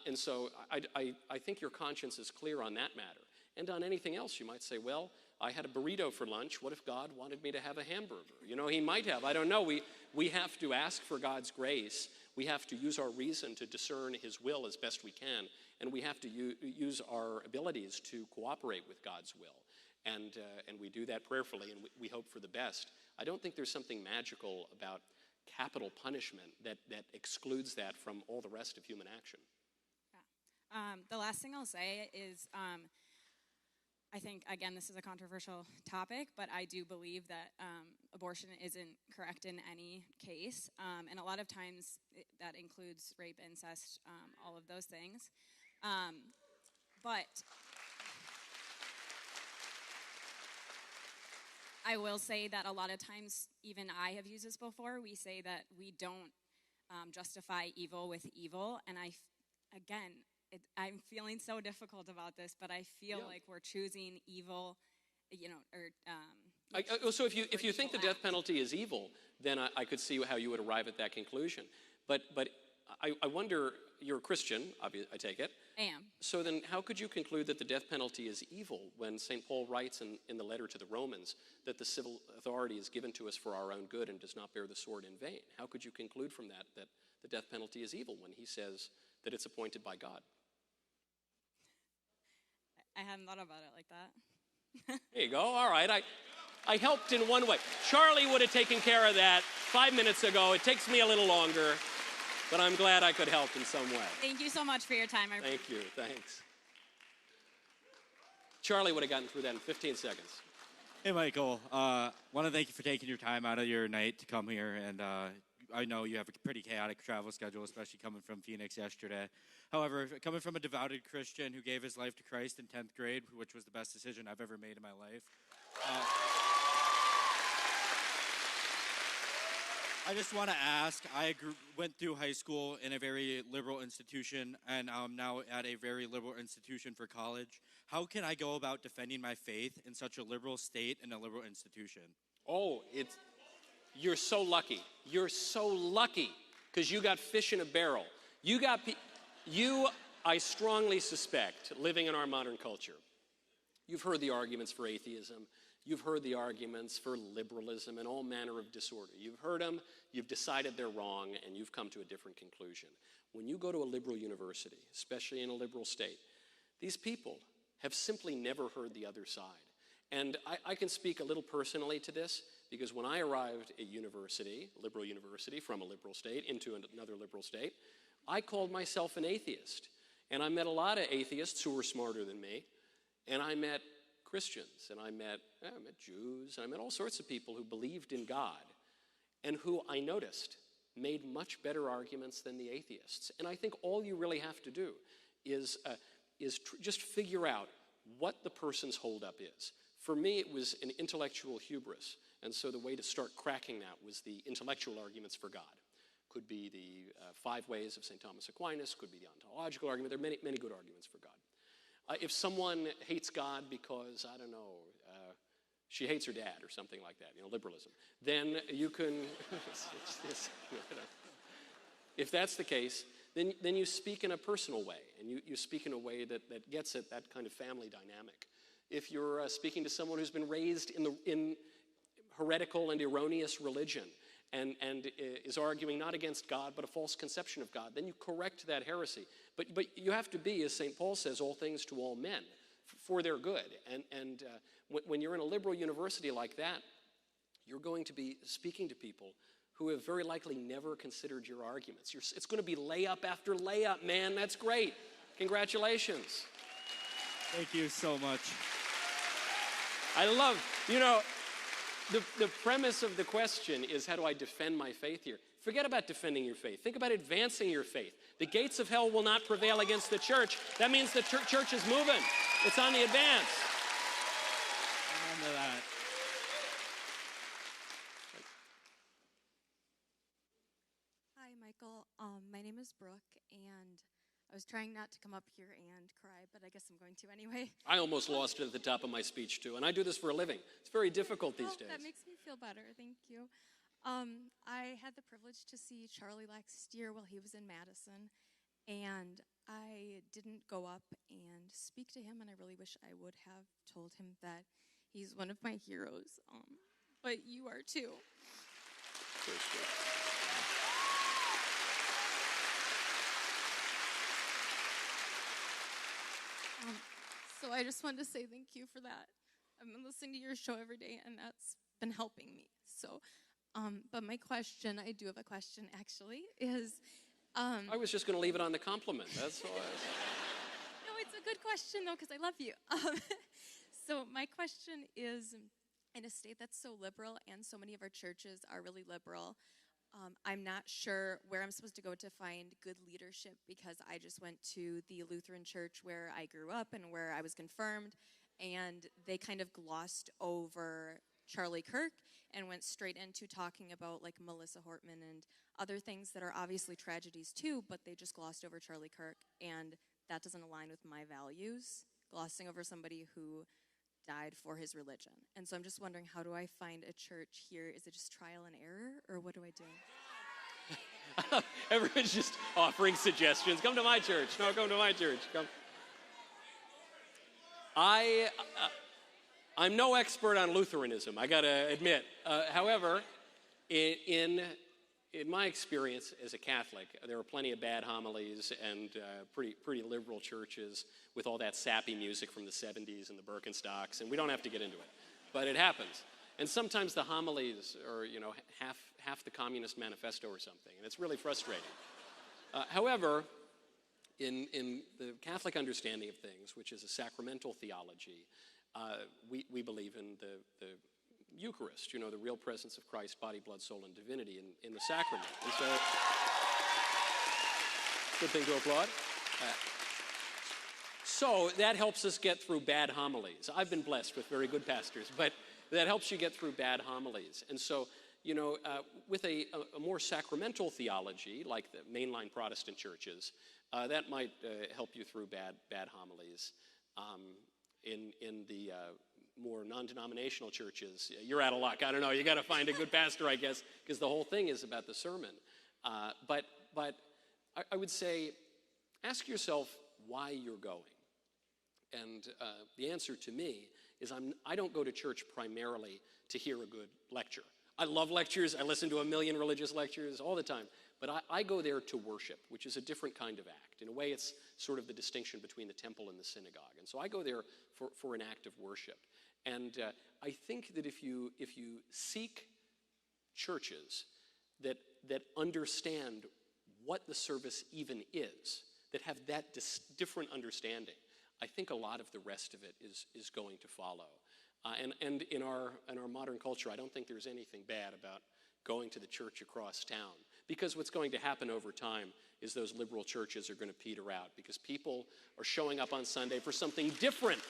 A: And so I think your conscience is clear on that matter. And on anything else, you might say, well, I had a burrito for lunch. What if God wanted me to have a hamburger? You know, he might have. I don't know. We have to ask for God's grace. We have to use our reason to discern his will as best we can. And we have to use our abilities to cooperate with God's will. And we do that prayerfully, and we hope for the best. I don't think there's something magical about capital punishment that excludes that from all the rest of human action.
E: Yeah. The last thing I'll say is I think, again, this is a controversial topic, but I do believe that abortion isn't correct in any case. And a lot of times that includes rape, incest, all of those things. But I will say that a lot of times, even I have used this before, we say that we don't justify evil with evil. And I'm feeling so difficult about this, but I feel like we're choosing evil,
A: So if you think the death penalty is evil, then I could see how you would arrive at that conclusion. But I wonder, you're a Christian, I take it.
E: I am.
A: So then how could you conclude that the death penalty is evil when St. Paul writes in the letter to the Romans that the civil authority is given to us for our own good and does not bear the sword in vain? How could you conclude from that the death penalty is evil when he says that it's appointed by God?
E: I hadn't thought about it like that.
A: There you go. All right. I helped in one way. Charlie would have taken care of that 5 minutes ago. It takes me a little longer, but I'm glad I could help in some way.
E: Thank you so much for your time.
A: Thank you. Thanks. Charlie would have gotten through that in 15 seconds.
F: Hey, Michael. Want to thank you for taking your time out of your night to come here. And I know you have a pretty chaotic travel schedule, especially coming from Phoenix yesterday. However, coming from a devoted Christian who gave his life to Christ in 10th grade, which was the best decision I've ever made in my life, I just want to ask, I went through high school in a very liberal institution, and I'm now at a very liberal institution for college. How can I go about defending my faith in such a liberal state and a liberal institution?
A: Oh, you're so lucky. You're so lucky because you got fish in a barrel. I strongly suspect, living in our modern culture, you've heard the arguments for atheism. You've heard the arguments for liberalism and all manner of disorder. You've heard them, you've decided they're wrong, and you've come to a different conclusion. When you go to a liberal university, especially in a liberal state, these people have simply never heard the other side. And I can speak a little personally to this, because when I arrived at university, liberal university, from a liberal state into another liberal state, I called myself an atheist. And I met a lot of atheists who were smarter than me, and I met Christians, and I met Jews, and I met all sorts of people who believed in God, and who I noticed made much better arguments than the atheists. And I think all you really have to do is just figure out what the person's holdup is. For me, it was an intellectual hubris, and so the way to start cracking that was the intellectual arguments for God. Could be the 5 ways of St. Thomas Aquinas, could be the ontological argument. There are many good arguments for God. If someone hates God because, I don't know, she hates her dad or something like that, liberalism, then you can, if that's the case, then you speak in a personal way, and you speak in a way that gets at that kind of family dynamic. If you're speaking to someone who's been raised in heretical and erroneous religion, and is arguing not against God, but a false conception of God, then you correct that heresy. But you have to be, as St. Paul says, all things to all men, for their good. And when you're in a liberal university like that, you're going to be speaking to people who have very likely never considered your arguments. It's going to be layup after layup, man. That's great. Congratulations.
F: Thank you so much.
A: I love, the premise of the question is, how do I defend my faith here? Forget about defending your faith. Think about advancing your faith. The gates of hell will not prevail against the church. That means the church is moving. It's on the advance.
F: Remember that.
G: Hi, Michael. My name is Brooke, and I was trying not to come up here and cry, but I guess I'm going to anyway.
A: I almost lost it at the top of my speech, too. And I do this for a living. It's very difficult these days.
G: That makes me feel better. Thank you. I had the privilege to see Charlie last year while he was in Madison, and I didn't go up and speak to him, and I really wish I would have told him that he's one of my heroes. But you are too. So I just wanted to say thank you for that. I've been listening to your show every day, and that's been helping me. So, but my question, I do have a question actually, is...
A: I was just going to leave it on the compliment. That's all.
G: No, it's a good question, though, because I love you. So my question is, in a state that's so liberal, and so many of our churches are really liberal, I'm not sure where I'm supposed to go to find good leadership, because I just went to the Lutheran church where I grew up and where I was confirmed, and they kind of glossed over Charlie Kirk and went straight into talking about like Melissa Hortman and other things that are obviously tragedies too, but they just glossed over Charlie Kirk, and that doesn't align with my values, glossing over somebody who died for his religion. And so I'm just wondering, how do I find a church here? Is it just trial and error, or what do I do?
A: Everyone's just offering suggestions. Come to my church. No, come to my church. Come. I'm no expert on Lutheranism, I gotta admit. However, in my experience as a Catholic, there are plenty of bad homilies and pretty liberal churches with all that sappy music from the 70s and the Birkenstocks, and we don't have to get into it, but it happens. And sometimes the homilies are, half the Communist Manifesto or something, and it's really frustrating. However, in the Catholic understanding of things, which is a sacramental theology, we believe in the Eucharist, the real presence of Christ, body, blood, soul, and divinity in the sacrament. And so, good thing to applaud. So that helps us get through bad homilies. I've been blessed with very good pastors, but that helps you get through bad homilies. And so, with a more sacramental theology, like the mainline Protestant churches, that might help you through bad homilies. In the more non-denominational churches, you're out of luck. I don't know. You got to find a good pastor, I guess, because the whole thing is about the sermon. But I would say, ask yourself why you're going. And the answer to me is I don't go to church primarily to hear a good lecture. I love lectures. I listen to a million religious lectures all the time. But I go there to worship, which is a different kind of act. In a way, it's sort of the distinction between the temple and the synagogue. And so I go there for an act of worship. And I think that if you seek churches that understand what the service even is, that have that different understanding, I think a lot of the rest of it is going to follow. And in our modern culture, I don't think there's anything bad about going to the church across town. Because what's going to happen over time is those liberal churches are going to peter out, because people are showing up on Sunday for something different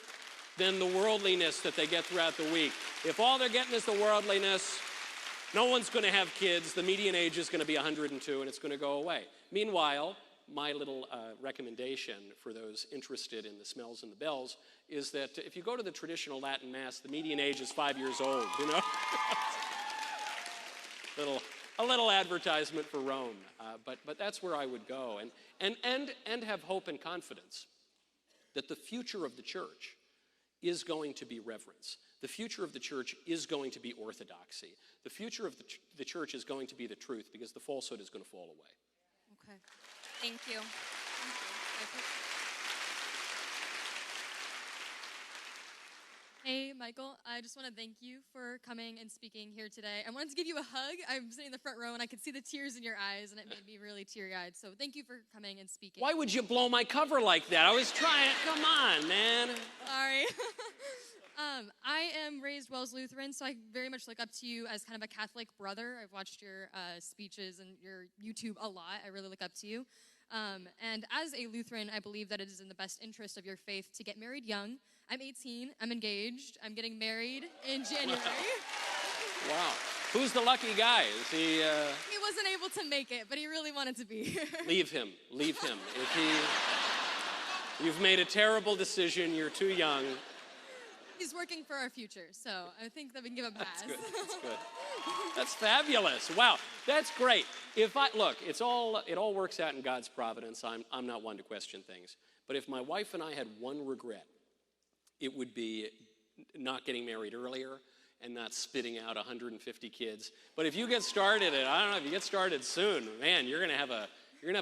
A: than the worldliness that they get throughout the week. If all they're getting is the worldliness, no one's going to have kids, the median age is going to be 102, and it's going to go away. Meanwhile, my little recommendation for those interested in the smells and the bells is that if you go to the traditional Latin Mass, the median age is 5 years old, A little advertisement for Rome, but that's where I would go, and have hope and confidence that the future of the church is going to be reverence. The future of the church is going to be orthodoxy. The future of the church is going to be the truth, because the falsehood is going to fall away.
G: Okay. Thank you.
H: Hey, Michael, I just want to thank you for coming and speaking here today. I wanted to give you a hug. I'm sitting in the front row, and I could see the tears in your eyes, and it made me really teary-eyed. So thank you for coming and speaking.
A: Why would you blow my cover like that? I was trying. Come on, man.
H: Sorry. I am raised Wells Lutheran, so I very much look up to you as kind of a Catholic brother. I've watched your speeches and your YouTube a lot. I really look up to you. And as a Lutheran, I believe that it is in the best interest of your faith to get married young. I'm 18. I'm engaged. I'm getting married in January.
A: Wow. Who's the lucky guy? Is he...
H: He wasn't able to make it, but he really wanted to be here.
A: Leave him. Leave him. If he... You've made a terrible decision. You're too young.
H: He's working for our future, so I think that we can give him a pass.
A: That's good. That's good. That's fabulous. Wow. That's great. It all works out in God's providence. I'm not one to question things. But if my wife and I had one regret, it would be not getting married earlier and not spitting out 150 kids. But if you get started if you get started soon, man, you're gonna have a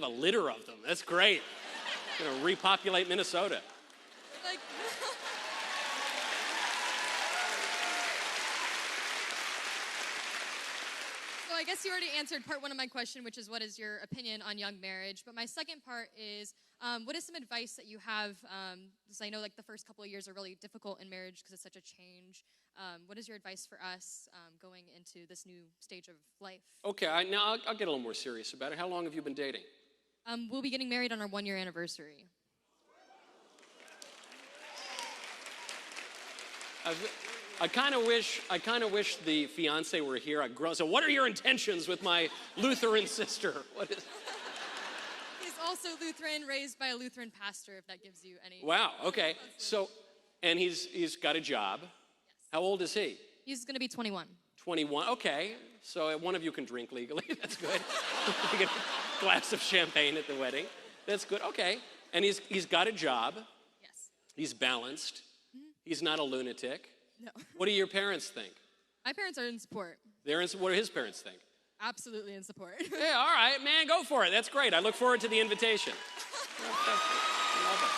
A: litter of them. That's great. You're gonna repopulate Minnesota.
H: Like, so I guess you already answered part one of my question, which is what is your opinion on young marriage? But my second part is, what is some advice that you have? Because I know like the first couple of years are really difficult in marriage because it's such a change. What is your advice for us going into this new stage of life?
A: Okay, now I'll get a little more serious about it. How long have you been dating?
H: We'll be getting married on our 1-year anniversary.
A: I kind of wish the fiance were here. I'd grow. So, what are your intentions with my Lutheran sister? What is?
H: He's also Lutheran, raised by a Lutheran pastor. If that gives you any.
A: Wow. Okay. So, and he's got a job. Yes. How old is he?
H: He's going to be 21.
A: 21. Okay. So one of you can drink legally. That's good. You get a glass of champagne at the wedding. That's good. Okay. And he's got a job.
H: Yes.
A: He's balanced. Mm-hmm. He's not a lunatic.
H: No.
A: What do your parents think?
H: My parents are in support.
A: What do his parents think?
H: Absolutely in support.
A: Yeah, all right, man, go for it. That's great. I look forward to the invitation. I love it.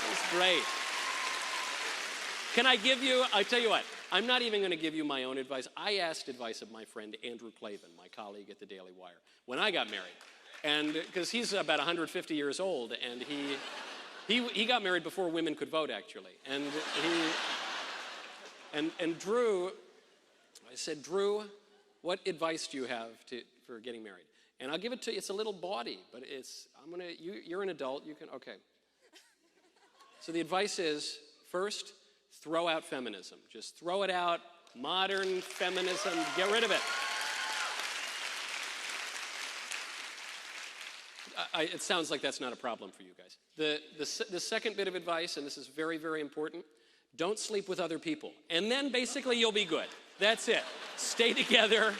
A: That's great. Can I give you, I tell you what, I'm not even going to give you my own advice. I asked advice of my friend Andrew Clavin, my colleague at the Daily Wire, when I got married. And because he's about 150 years old, and he got married before women could vote, actually. And Drew, I said, Drew, what advice do you have for getting married? And I'll give it to you. It's a little bawdy, but you're an adult. You can, okay. So the advice is, first, throw out feminism. Just throw it out. Modern feminism, get rid of it. It sounds like that's not a problem for you guys. The second bit of advice, and this is very, very important, don't sleep with other people. And then basically you'll be good. That's it. Stay together.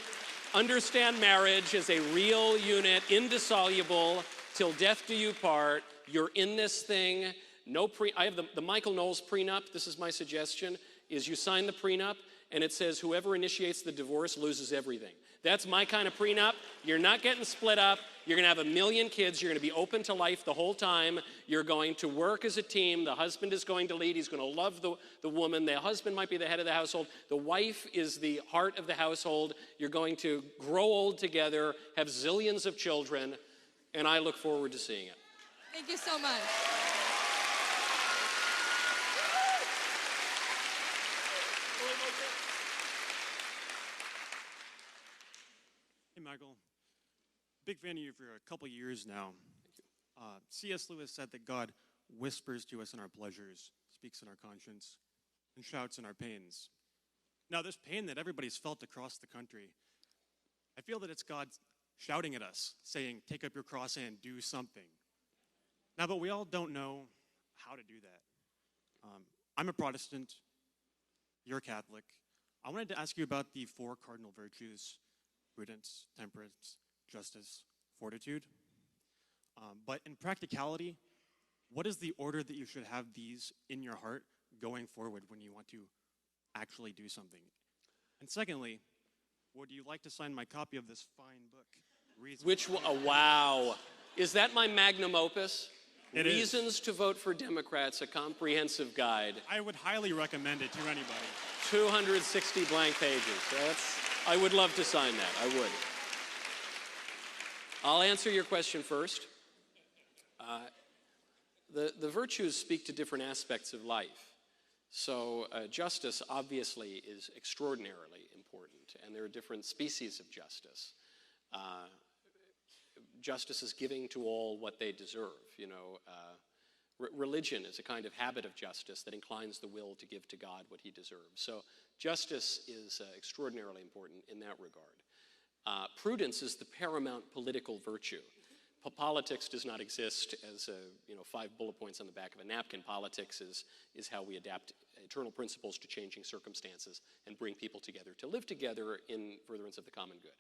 A: Understand marriage as a real unit, indissoluble, till death do you part. You're in this thing. I have the Michael Knowles prenup. This is my suggestion, is you sign the prenup, and it says whoever initiates the divorce loses everything. That's my kind of prenup. You're not getting split up. You're going to have 1 million kids. You're going to be open to life the whole time. You're going to work as a team. The husband is going to lead. He's going to love the woman. The husband might be the head of the household. The wife is the heart of the household. You're going to grow old together, have zillions of children, and I look forward to seeing it.
H: Thank you so much.
I: Hey, Michael. Big fan of you for a couple years now. C.S. Lewis said that God whispers to us in our pleasures, speaks in our conscience, and shouts in our pains. Now, this pain that everybody's felt across the country, I feel that it's God shouting at us, saying, take up your cross and do something. Now, but we all don't know how to do that. I'm a Protestant. You're a Catholic. I wanted to ask you about the 4 cardinal virtues: prudence, temperance, justice, fortitude. But in practicality, what is the order that you should have these in your heart going forward when you want to actually do something? And secondly, would you like to sign my copy of this fine book, Reasons?
A: Which one? Oh, wow. Is that my magnum opus?
I: It
A: Reasons
I: is.
A: to Vote for Democrats, a comprehensive guide.
I: I would highly recommend it to anybody.
A: 260 blank pages. I would love to sign that. I would. I'll answer your question first. The virtues speak to different aspects of life. So justice obviously is extraordinarily important, and there are different species of justice. Justice is giving to all what they deserve. Religion is a kind of habit of justice that inclines the will to give to God what he deserves. So justice is extraordinarily important in that regard. Prudence is the paramount political virtue. Politics does not exist as 5 bullet points on the back of a napkin. Politics is how we adapt eternal principles to changing circumstances and bring people together to live together in furtherance of the common good.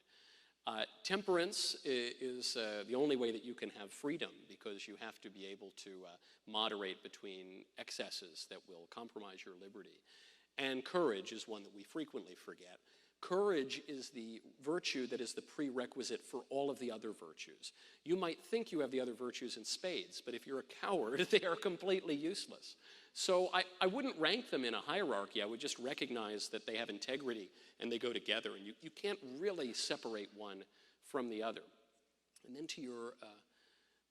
A: Temperance is the only way that you can have freedom, because you have to be able to moderate between excesses that will compromise your liberty. And courage is one that we frequently forget. Courage is the virtue that is the prerequisite for all of the other virtues. You might think you have the other virtues in spades, but if you're a coward, they are completely useless. So I wouldn't rank them in a hierarchy. I would just recognize that they have integrity and they go together, and you can't really separate one from the other. And then to your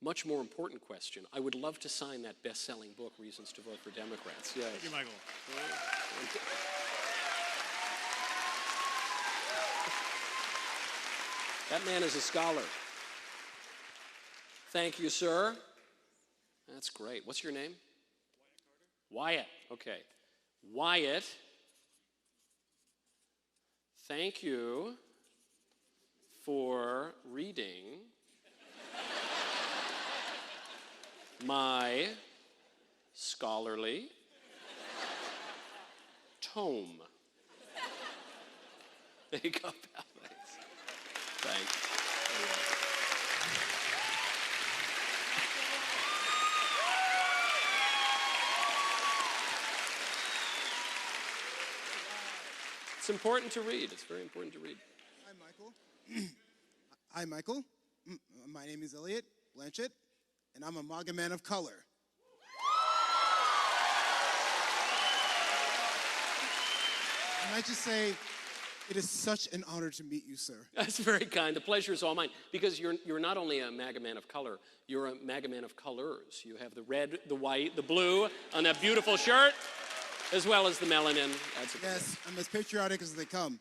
A: much more important question, I would love to sign that best-selling book, Reasons to Vote for Democrats. Yes.
I: Thank you, Michael.
A: That man is a scholar. Thank you, sir. That's great. What's your name? Wyatt. Okay. Wyatt, thank you for reading my scholarly tome. There you go, pal. Thanks. It's important to read. It's very important to read.
J: Hi, Michael. Hi, Michael. My name is Elliot Blanchett, and I'm a MAGA man of color. And I just say, it is such an honor to meet you, sir.
A: That's very kind. The pleasure is all mine, because you're not only a MAGA man of color, you're a MAGA man of colors. You have the red, the white, the blue on that beautiful shirt, as well as the melanin.
J: Yes, I'm as patriotic as they come.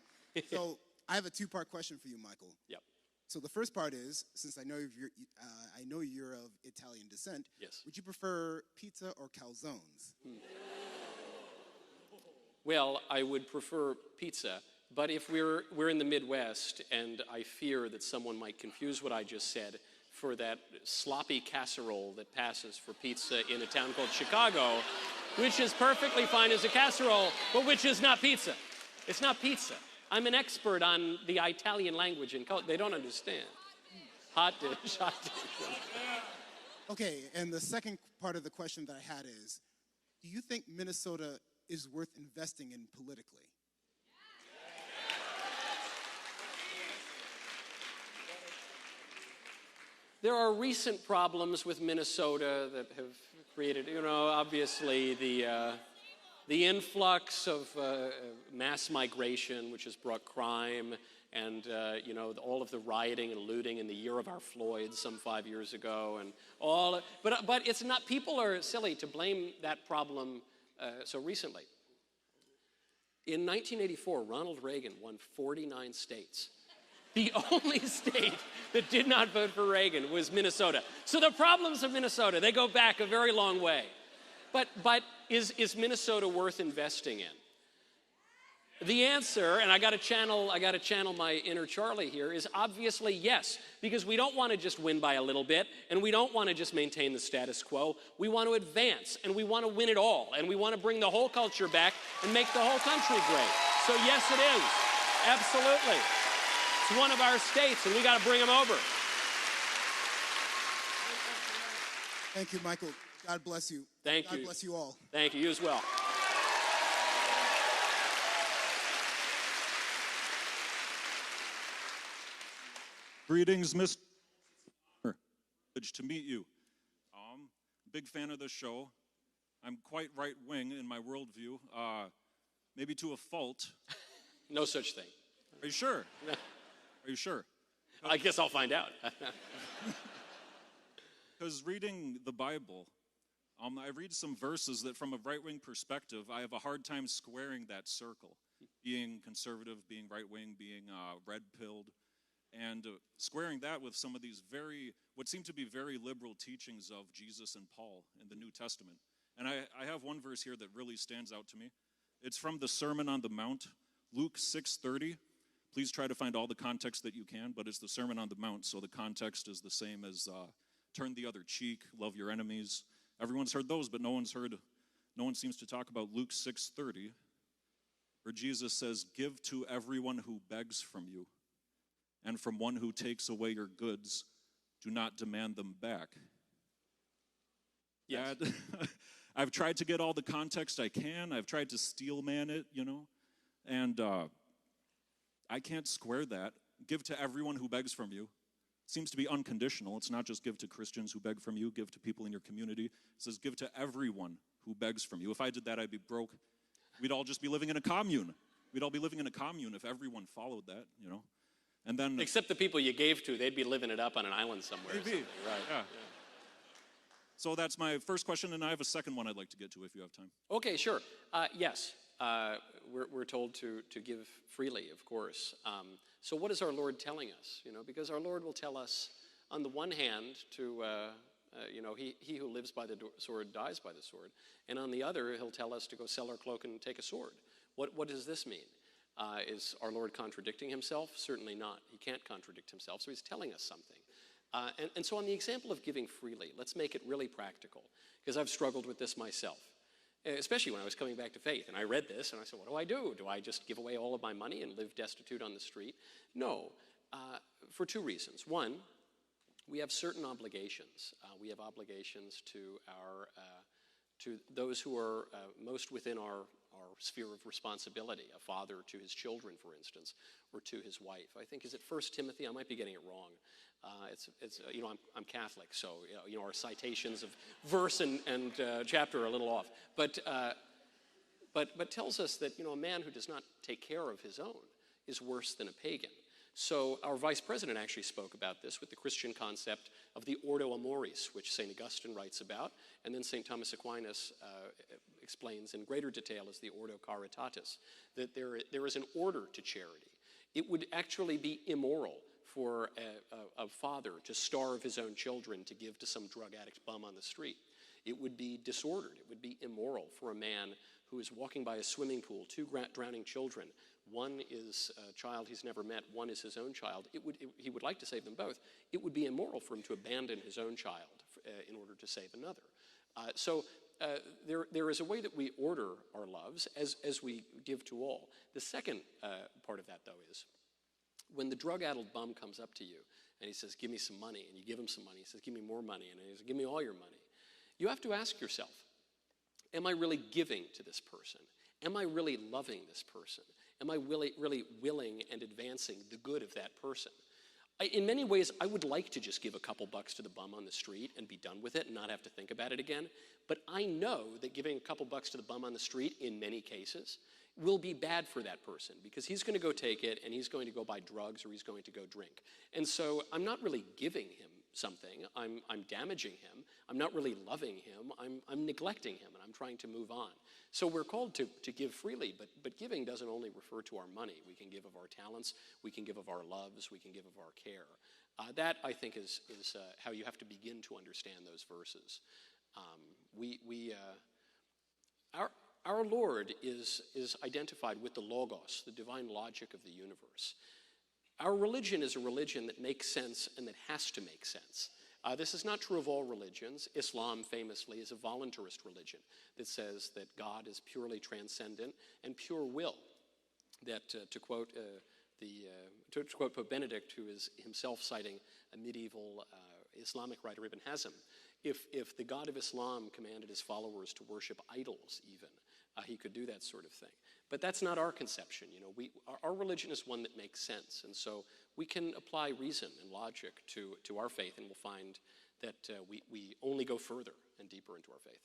J: So I have a two-part question for you, Michael.
A: Yep.
J: So the first part is, since I know you're of Italian descent,
A: yes,
J: would you prefer pizza or calzones?
A: Well, I would prefer pizza, but if we're in the Midwest, and I fear that someone might confuse what I just said for that sloppy casserole that passes for pizza in a town called Chicago, which is perfectly fine as a casserole, but which is not pizza. It's not pizza. I'm an expert on the Italian language and culture. They don't understand. Hot dish, hot dish.
J: Okay, and the second part of the question that I had is, do you think Minnesota is worth investing in politically?
A: There are recent problems with Minnesota that have created, obviously the influx of mass migration, which has brought crime, and all of the rioting and looting in the year of our Floyd some 5 years ago, and all. But it's not. People are silly to blame that problem so recently. In 1984, Ronald Reagan won 49 states. The only state that did not vote for Reagan was Minnesota. So the problems of Minnesota, they go back a very long way. But is Minnesota worth investing in? The answer, and I got to channel my inner Charlie here, is obviously yes, because we don't want to just win by a little bit, and we don't want to just maintain the status quo. We want to advance, and we want to win it all, and we want to bring the whole culture back and make the whole country great. So yes, it is. Absolutely. It's one of our states, and we got to bring them over.
J: Thank you, Michael. God bless you.
A: Thank you.
J: God bless you all.
A: Thank you. You as well.
K: Greetings, Mr. Privileged to meet you. Big fan of the show. I'm quite right-wing in my worldview, maybe to a fault.
A: No such thing.
K: Are you sure? Are you sure?
A: I guess I'll find out.
K: Because reading the Bible, I read some verses that from a right-wing perspective, I have a hard time squaring that circle. Being conservative, being right-wing, being red-pilled. and squaring that with some of these what seem to be very liberal teachings of Jesus and Paul in the New Testament. And I have one verse here that really stands out to me. It's from the Sermon on the Mount, Luke 6:30. Please try to find all the context that you can, but it's the Sermon on the Mount, so the context is the same as turn the other cheek, love your enemies. Everyone's heard those, but no one seems to talk about Luke 6:30, where Jesus says, give to everyone who begs from you, and from one who takes away your goods, do not demand them back.
A: Yes.
K: I've tried to get all the context I can. I've tried to steelman it, and I can't square that. Give to everyone who begs from you. Seems to be unconditional. It's not just give to Christians who beg from you, give to people in your community. It says give to everyone who begs from you. If I did that, I'd be broke. We'd all just be living in a commune. We'd all be living in a commune if everyone followed that, And then
A: Except the people you gave to, they'd be living it up on an island somewhere.
K: Maybe.
A: Right.
K: Yeah. So that's my first question, and I have a second one I'd like to get to if you have time.
A: Okay, sure. Yes, we're told to give freely, of course. So what is our Lord telling us? Because our Lord will tell us, on the one hand, to he who lives by the sword dies by the sword, and on the other, he'll tell us to go sell our cloak and take a sword. What does this mean? Is our Lord contradicting himself? Certainly not. He can't contradict himself, so he's telling us something. And so on the example of giving freely, let's make it really practical, because I've struggled with this myself, especially when I was coming back to faith. And I read this, and I said, what do I do? Do I just give away all of my money and live destitute on the street? No, for two reasons. One, we have certain obligations. We have obligations to those who are most within our sphere of responsibility, a father to his children, for instance, or to his wife. I think, is it 1 Timothy? I might be getting it wrong. I'm Catholic, so our citations of verse and chapter are a little off. But tells us that a man who does not take care of his own is worse than a pagan. So our vice president actually spoke about this with the Christian concept of the ordo amoris, which St. Augustine writes about, and then St. Thomas Aquinas explains in greater detail as the ordo caritatis, that there is an order to charity. It would actually be immoral for a father to starve his own children to give to some drug addict bum on the street. It would be disordered. It would be immoral for a man who is walking by a swimming pool, two drowning children. One is a child he's never met. One is his own child. He would like to save them both. It would be immoral for him to abandon his own child in order to save another. So there is a way that we order our loves as we give to all. The second part of that, though, is when the drug-addled bum comes up to you and he says, give me some money, and you give him some money, he says, give me more money, and he says, give me all your money, you have to ask yourself, am I really giving to this person? Am I really loving this person? Am I really willing and advancing the good of that person? In many ways, I would like to just give a couple bucks to the bum on the street and be done with it and not have to think about it again. But I know that giving a couple bucks to the bum on the street, in many cases, will be bad for that person, because he's going to go take it and he's going to go buy drugs or he's going to go drink. And so I'm not really giving him something. I'm damaging him. I'm not really loving him. I'm neglecting him, and I'm trying to move on. So we're called to give freely, but giving doesn't only refer to our money. We can give of our talents. We can give of our loves. We can give of our care. That, I think, is how you have to begin to understand those verses. Our Lord is identified with the Logos, the divine logic of the universe. Our religion is a religion that makes sense and that has to make sense. This is not true of all religions. Islam, famously, is a voluntarist religion that says that God is purely transcendent and pure will. That, to quote Pope Benedict, who is himself citing a medieval Islamic writer, Ibn Hazm, if the God of Islam commanded his followers to worship idols, even, he could do that sort of thing. But that's not our conception. Our religion is one that makes sense, and so we can apply reason and logic to our faith, and we'll find that we only go further and deeper into our faith.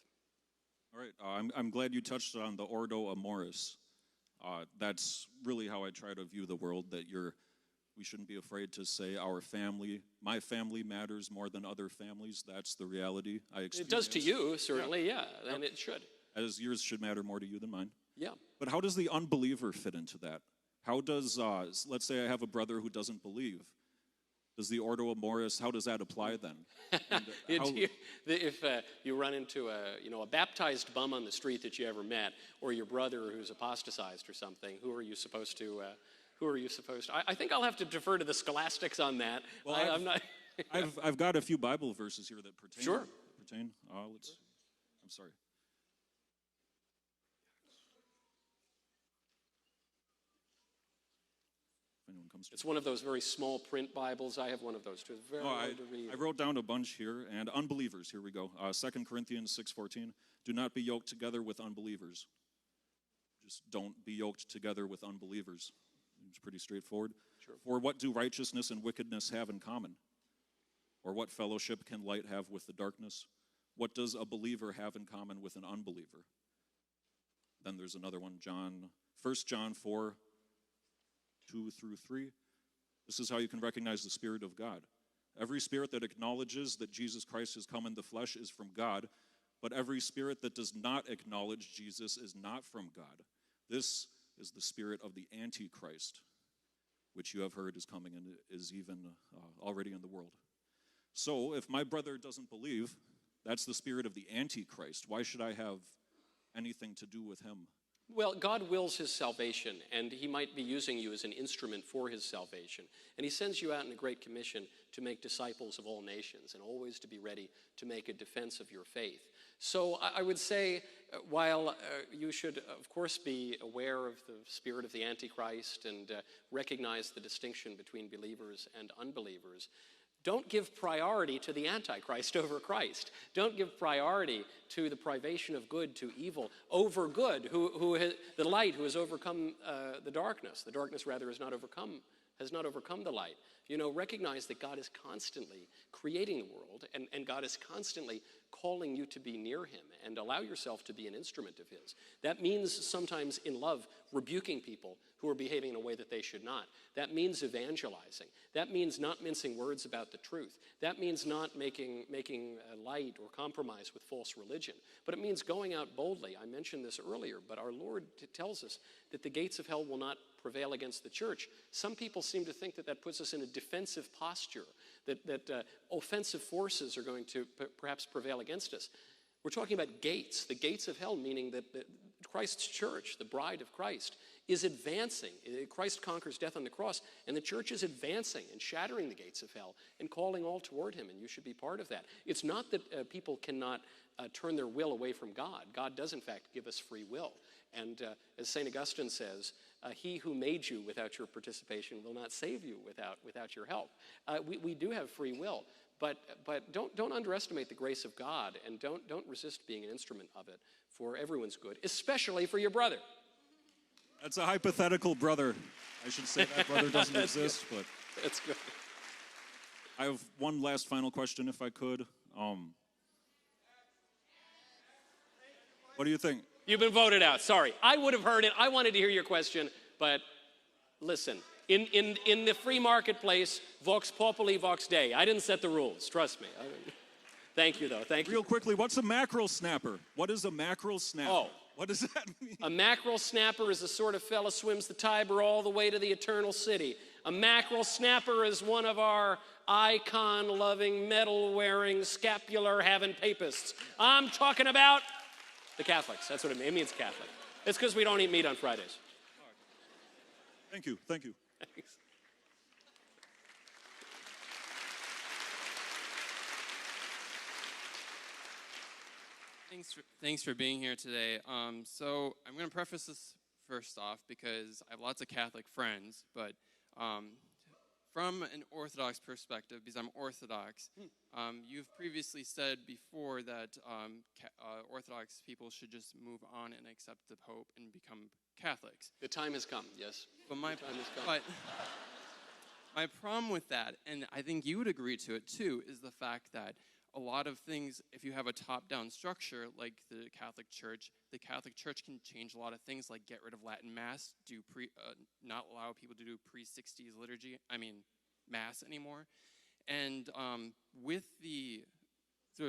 K: All right, I'm glad you touched on the ordo amoris. That's really how I try to view the world, that we shouldn't be afraid to say my family matters more than other families. That's the reality I experience.
A: It does to you, certainly, yeah, and it should.
K: As yours should matter more to you than mine.
A: Yeah.
K: But how does the unbeliever fit into that? How does, let's say I have a brother who doesn't believe. Does the Ordo Amoris, how does that apply then? And,
A: If you run into a baptized bum on the street that you ever met, or your brother who's apostatized or something, who are you supposed to? I think I'll have to defer to the scholastics on that.
K: Well,
A: I'm not.
K: I've got a few Bible verses here that pertain.
A: Sure.
K: Pertain. I'm sorry. If anyone comes to
A: It's one of those very small print Bibles. I have one of those too. It's very hard to read.
K: I wrote down a bunch here, and unbelievers. Here we go. 2 Corinthians 6:14. Do not be yoked together with unbelievers. Just don't be yoked together with unbelievers. It's pretty straightforward.
A: Sure.
K: For what do righteousness and wickedness have in common? Or what fellowship can light have with the darkness? What does a believer have in common with an unbeliever? Then there's another one, 1 John 4, 2 through 3. This is how you can recognize the Spirit of God. Every spirit that acknowledges that Jesus Christ has come in the flesh is from God, but every spirit that does not acknowledge Jesus is not from God. This is the spirit of the Antichrist, which you have heard is coming and is even already in the world. So, if my brother doesn't believe, that's the spirit of the Antichrist. Why should I have anything to do with him?
A: Well, God wills his salvation, and he might be using you as an instrument for his salvation. And he sends you out in a great commission to make disciples of all nations and always to be ready to make a defense of your faith. So I would say, while you should, of course, be aware of the spirit of the Antichrist and recognize the distinction between believers and unbelievers, don't give priority to the Antichrist over Christ. Don't give priority to the privation of good to evil over good, the light who has overcome the darkness. The darkness, rather, has not overcome the light. Recognize that God is constantly creating the world, and God is constantly calling you to be near him, and allow yourself to be an instrument of his. That means sometimes in love rebuking people who are behaving in a way that they should not. That means evangelizing. That means not mincing words about the truth. That means not making light or compromise with false religion. But it means going out boldly. I mentioned this earlier, but our Lord tells us that the gates of hell will not prevail against the church. Some people seem to think that puts us in a defensive posture, that offensive forces are going to perhaps prevail against us. We're talking about gates, the gates of hell, meaning that Christ's church, the bride of Christ, is advancing. Christ conquers death on the cross, and the church is advancing and shattering the gates of hell and calling all toward him, and you should be part of that. It's not that people cannot turn their will away from God. God does, in fact, give us free will. And as St. Augustine says, he who made you without your participation will not save you without your help. We do have free will, but don't underestimate the grace of God, and don't resist being an instrument of it for everyone's good, especially for your brother.
K: That's a hypothetical brother. I should say that brother doesn't exist, but
A: that's good.
K: I have one last final question, if I could. What do you think?
A: You've been voted out. Sorry. I would have heard it. I wanted to hear your question, but listen. In the free marketplace, vox populi, vox dei. I didn't set the rules. Trust me. Thank you, though. Thank you.
K: Real quickly, what's a mackerel snapper? What is a mackerel snapper?
A: Oh.
K: What does that mean?
A: A mackerel snapper is the sort of fella swims the Tiber all the way to the eternal city. A mackerel snapper is one of our icon-loving, medal-wearing, scapular-having papists. I'm talking about the Catholics. That's what it means. It means Catholic. It's because we don't eat meat on Fridays.
K: Thank you. Thank you.
L: Thanks for being here today. So I'm going to preface this first off because I have lots of Catholic friends, but from an Orthodox perspective, because I'm Orthodox, you've previously said before that Orthodox people should just move on and accept the Pope and become Catholics.
A: The time has come, yes.
L: But
A: the time has come.
L: My problem with that, and I think you would agree to it too, is the fact that a lot of things, if you have a top-down structure like the Catholic Church can change a lot of things, like get rid of Latin Mass, not allow people to do pre-60s Mass anymore. And with the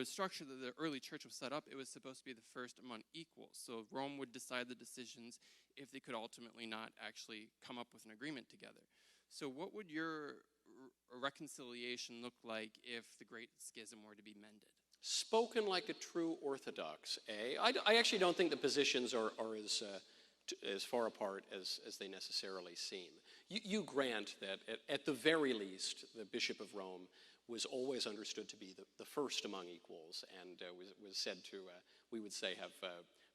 L: structure that the early church was set up, it was supposed to be the first among equals. So Rome would decide the decisions if they could ultimately not actually come up with an agreement together. So what would your reconciliation look like if the Great Schism were to be mended?
A: Spoken like a true Orthodox, eh? I actually don't think the positions are as far apart as they necessarily seem. You grant that at the very least, the Bishop of Rome was always understood to be the first among equals, and was said to, we would say, have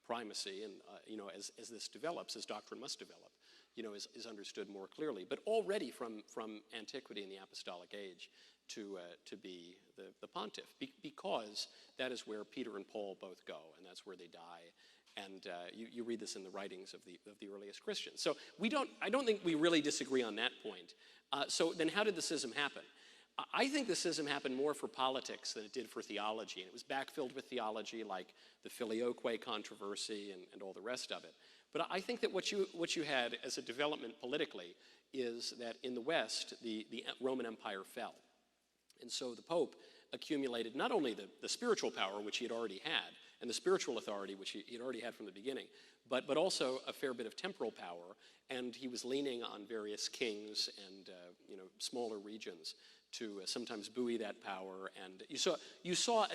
A: primacy, and as this develops, as doctrine must develop, is understood more clearly. But already from antiquity in the apostolic age to be the pontiff, because that is where Peter and Paul both go, and that's where they die. And you read this in the writings of the earliest Christians. So I don't think we really disagree on that point. So then how did the schism happen? I think the schism happened more for politics than it did for theology. And it was backfilled with theology like the Filioque controversy and all the rest of it. But I think that what you had as a development politically is that in the West, the Roman Empire fell. And so the Pope accumulated not only the spiritual power, which he had already had, and the spiritual authority, which he had already had from the beginning, but also a fair bit of temporal power, and he was leaning on various kings and smaller regions to sometimes buoy that power. And you saw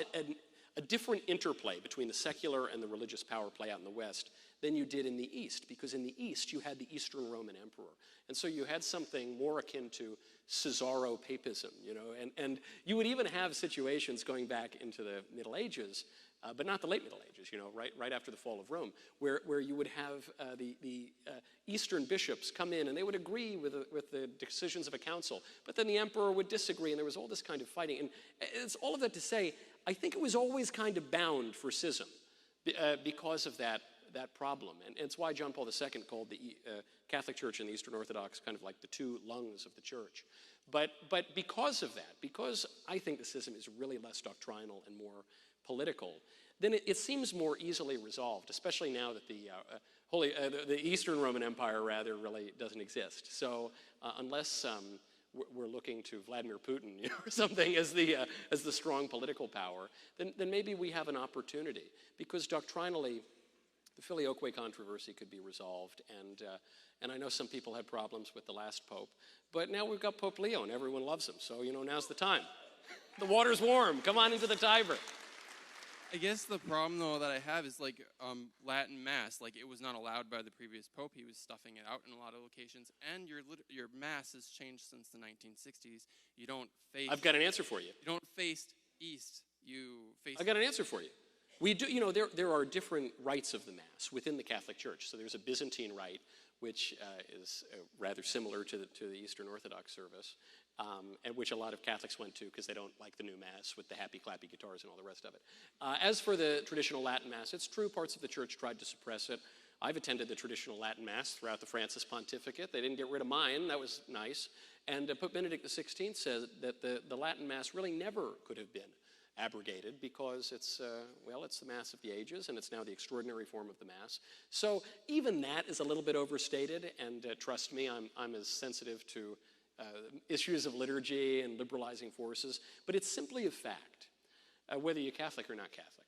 A: a different interplay between the secular and the religious power play out in the West than you did in the East, because in the East you had the Eastern Roman Emperor. And so you had something more akin to Caesaro-papism, and you would even have situations going back into the Middle Ages, but not the late Middle Ages, right after the fall of Rome, where you would have the Eastern bishops come in and they would agree with the decisions of a council, but then the emperor would disagree, and there was all this kind of fighting. And it's all of that to say, I think it was always kind of bound for schism because of that problem. And it's why John Paul II called the Catholic Church and the Eastern Orthodox kind of like the two lungs of the church. But because of that, because I think the schism is really less doctrinal and more political, then it seems more easily resolved, especially now that the Eastern Roman Empire really doesn't exist. So unless we're looking to Vladimir Putin or something as the strong political power, then maybe we have an opportunity, because doctrinally the Filioque controversy could be resolved, and I know some people had problems with the last pope, but now we've got Pope Leo and everyone loves him, so now's the time. The water's warm, come on into the Tiber.
L: I guess the problem, though, that I have is Latin Mass. It was not allowed by the previous pope. He was stuffing it out in a lot of locations. And your Mass has changed since the 1960s. You don't face...
A: I've got an answer for you.
L: You don't face east. You face...
A: I've got an answer for you. We do, there are different rites of the Mass within the Catholic Church. So there's a Byzantine rite, which is rather similar to the Eastern Orthodox service, and which a lot of Catholics went to because they don't like the new Mass with the happy clappy guitars and all the rest of it. As for the traditional Latin Mass, it's true parts of the Church tried to suppress it. I've attended the traditional Latin Mass throughout the Francis pontificate. They didn't get rid of mine. That was nice. And Pope Benedict XVI said that the Latin Mass really never could have been abrogated because it's the Mass of the Ages, and it's now the extraordinary form of the Mass. So even that is a little bit overstated, and trust me, I'm as sensitive to issues of liturgy and liberalizing forces, but it's simply a fact, whether you're Catholic or not Catholic.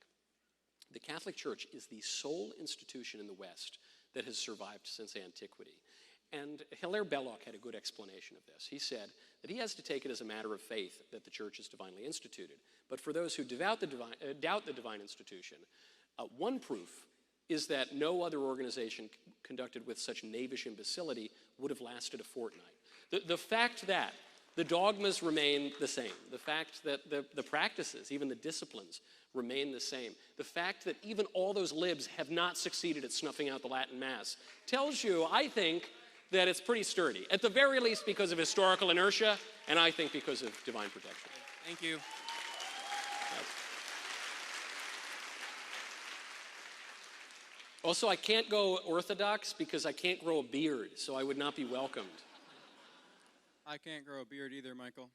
A: The Catholic Church is the sole institution in the West that has survived since antiquity. And Hilaire Belloc had a good explanation of this. He said that he has to take it as a matter of faith that the church is divinely instituted. But for those who doubt the divine institution, one proof is that no other organization conducted with such knavish imbecility would have lasted a fortnight. The fact that the dogmas remain the same, the fact that the practices, even the disciplines, remain the same, the fact that even all those libs have not succeeded at snuffing out the Latin Mass, tells you, I think, that it's pretty sturdy, at the very least because of historical inertia, and I think because of divine protection.
L: Thank you.
A: Also, I can't go Orthodox because I can't grow a beard, so I would not be welcomed.
B: I can't grow a beard either, Michael.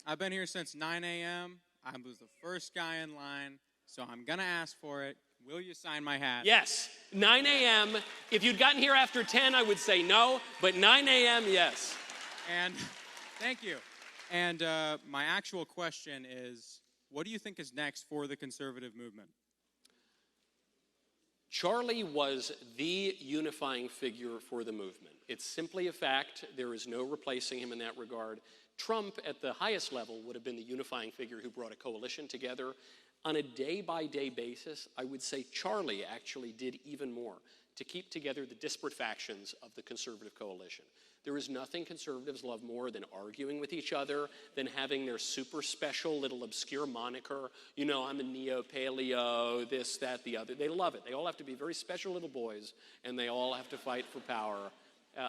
B: I've been here since 9 a.m. I was the first guy in line, so I'm going to ask for it. Will you sign my hat?
A: Yes, 9 a.m. If you'd gotten here after 10, I would say no, but 9 a.m., yes.
B: And thank you. And my actual question is, what do you think is next for the conservative movement?
A: Charlie was the unifying figure for the movement. It's simply a fact. There is no replacing him in that regard. Trump, at the highest level, would have been the unifying figure who brought a coalition together. On a day-by-day basis, I would say Charlie actually did even more to keep together the disparate factions of the conservative coalition. There is nothing conservatives love more than arguing with each other, than having their super special little obscure moniker. You know, I'm a neo-paleo, this, that, the other. They love it. They all have to be very special little boys, and they all have to fight for power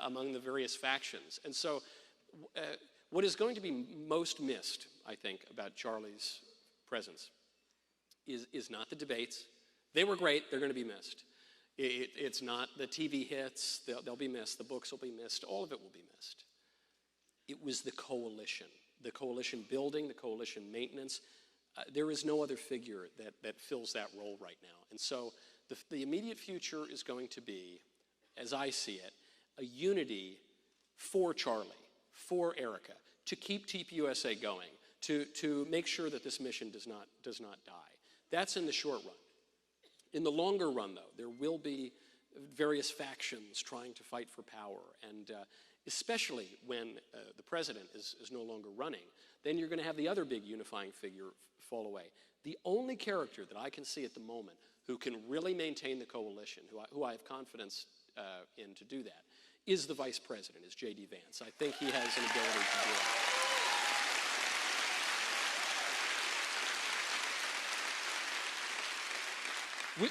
A: among the various factions. And so what is going to be most missed, I think, about Charlie's presence is not the debates. They were great. They're going to be missed. It's not the TV hits. They'll be missed. The books will be missed. All of it will be missed. It was the coalition building, the coalition maintenance. There is no other figure that fills that role right now. And so the immediate future is going to be, as I see it, a unity for Charlie, for Erica, to keep TPUSA going, to make sure that this mission does not die. That's in the short run. In the longer run, though, there will be various factions trying to fight for power, and especially when the president is no longer running, then you're going to have the other big unifying figure fall away. The only character that I can see at the moment who can really maintain the coalition, who I have confidence in to do that, is the vice president, is J.D. Vance. I think he has an ability to do it.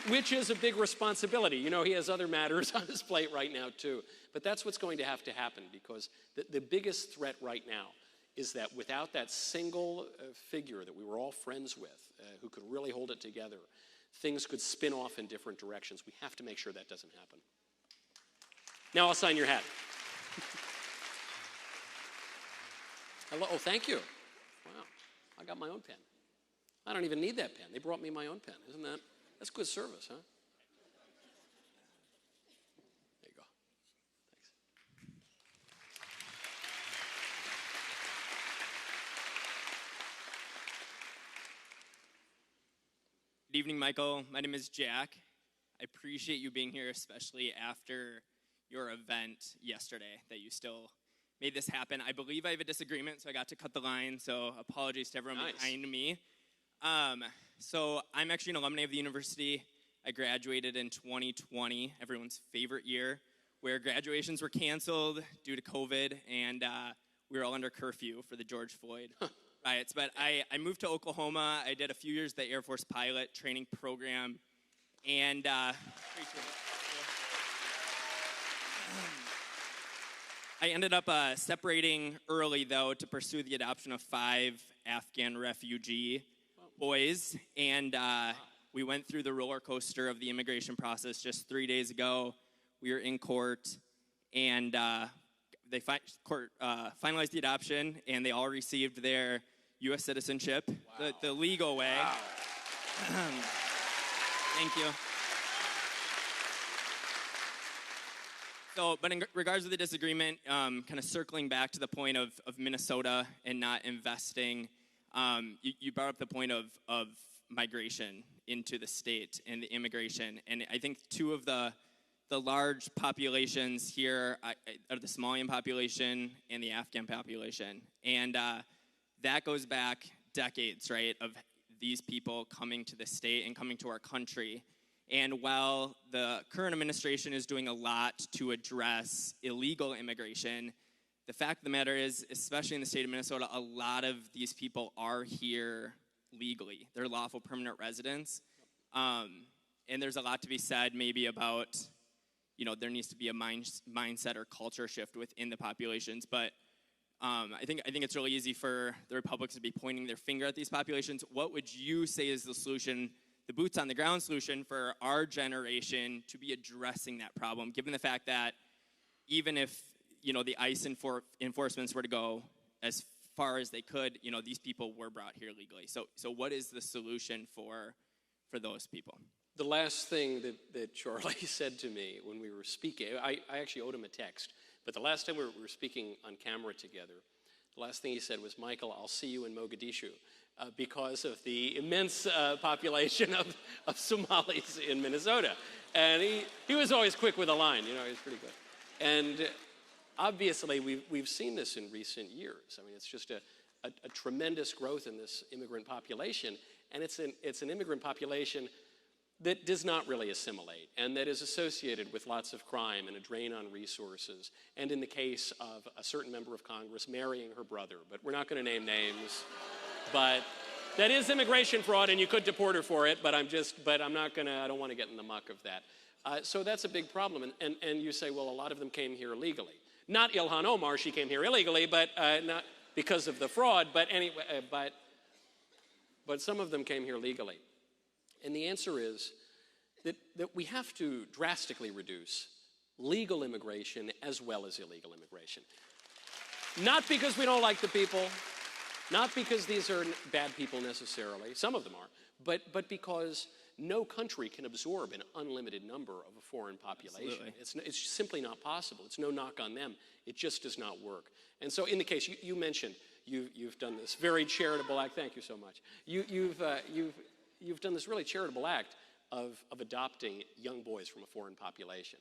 A: Which is a big responsibility. You know, he has other matters on his plate right now, too. But that's what's going to have to happen, because the biggest threat right now is that without that single figure that we were all friends with, who could really hold it together, things could spin off in different directions. We have to make sure that doesn't happen. Now I'll sign your hat. Hello. Oh, thank you. Wow. I got my own pen. I don't even need that pen. They brought me my own pen. Isn't that? That's good service, huh? There you go. Thanks.
M: Good evening, Michael. My name is Jack. I appreciate you being here, especially after your event yesterday, that you still made this happen. I believe I have a disagreement, so I got to cut the line, so apologies to everyone behind me. So I'm actually an alumni of the university. I graduated in 2020, everyone's favorite year, where graduations were canceled due to COVID, and we were all under curfew for the George Floyd riots. But I moved to Oklahoma. I did a few years the Air Force pilot training program, and I ended up separating early, though, to pursue the adoption of 5 Afghan refugee boys, and we went through the roller coaster of the immigration process just 3 days ago. We were in court, and court finalized the adoption, and they all received their U.S. citizenship the legal way. Wow. Thank you. So, but in regards to the disagreement, kind of circling back to the point of Minnesota and not investing, you brought up the point of migration into the state and the immigration. And I think 2 of the large populations here are the Somalian population and the Afghan population. And that goes back decades, right, of these people coming to the state and coming to our country. And while the current administration is doing a lot to address illegal immigration, the fact of the matter is, especially in the state of Minnesota, a lot of these people are here legally. They're lawful permanent residents. And there's a lot to be said maybe about, you know, there needs to be a mindset or culture shift within the populations. But I think it's really easy for the Republicans to be pointing their finger at these populations. What would you say is the solution, the boots on the ground solution for our generation to be addressing that problem, given the fact that even if, you know, the ICE enforcements were to go as far as they could, you know, these people were brought here legally. So what is the solution for those people?
A: The last thing that Charlie said to me when we were speaking, I actually owed him a text, but the last time we were speaking on camera together, the last thing he said was, "Michael, I'll see you in Mogadishu." because of the immense population of Somalis in Minnesota. And he was always quick with a line, he was pretty good. And obviously, we've seen this in recent years. I mean, it's just a tremendous growth in this immigrant population, and it's an immigrant population that does not really assimilate and that is associated with lots of crime and a drain on resources, and in the case of a certain member of Congress marrying her brother, but we're not going to name names. But that is immigration fraud, and you could deport her for it, but I don't want to get in the muck of that. So that's a big problem, and you say, well, a lot of them came here illegally. Not Ilhan Omar, she came here illegally, but not because of the fraud, but anyway, but some of them came here legally. And the answer is that we have to drastically reduce legal immigration as well as illegal immigration. Not because we don't like the people, not because these are bad people necessarily, some of them are, but because no country can absorb an unlimited number of a foreign population. It's simply not possible. It's no knock on them. It just does not work. And so in the case, you mentioned you've done this very charitable act. Thank you so much. You've done this really charitable act of adopting young boys from a foreign population.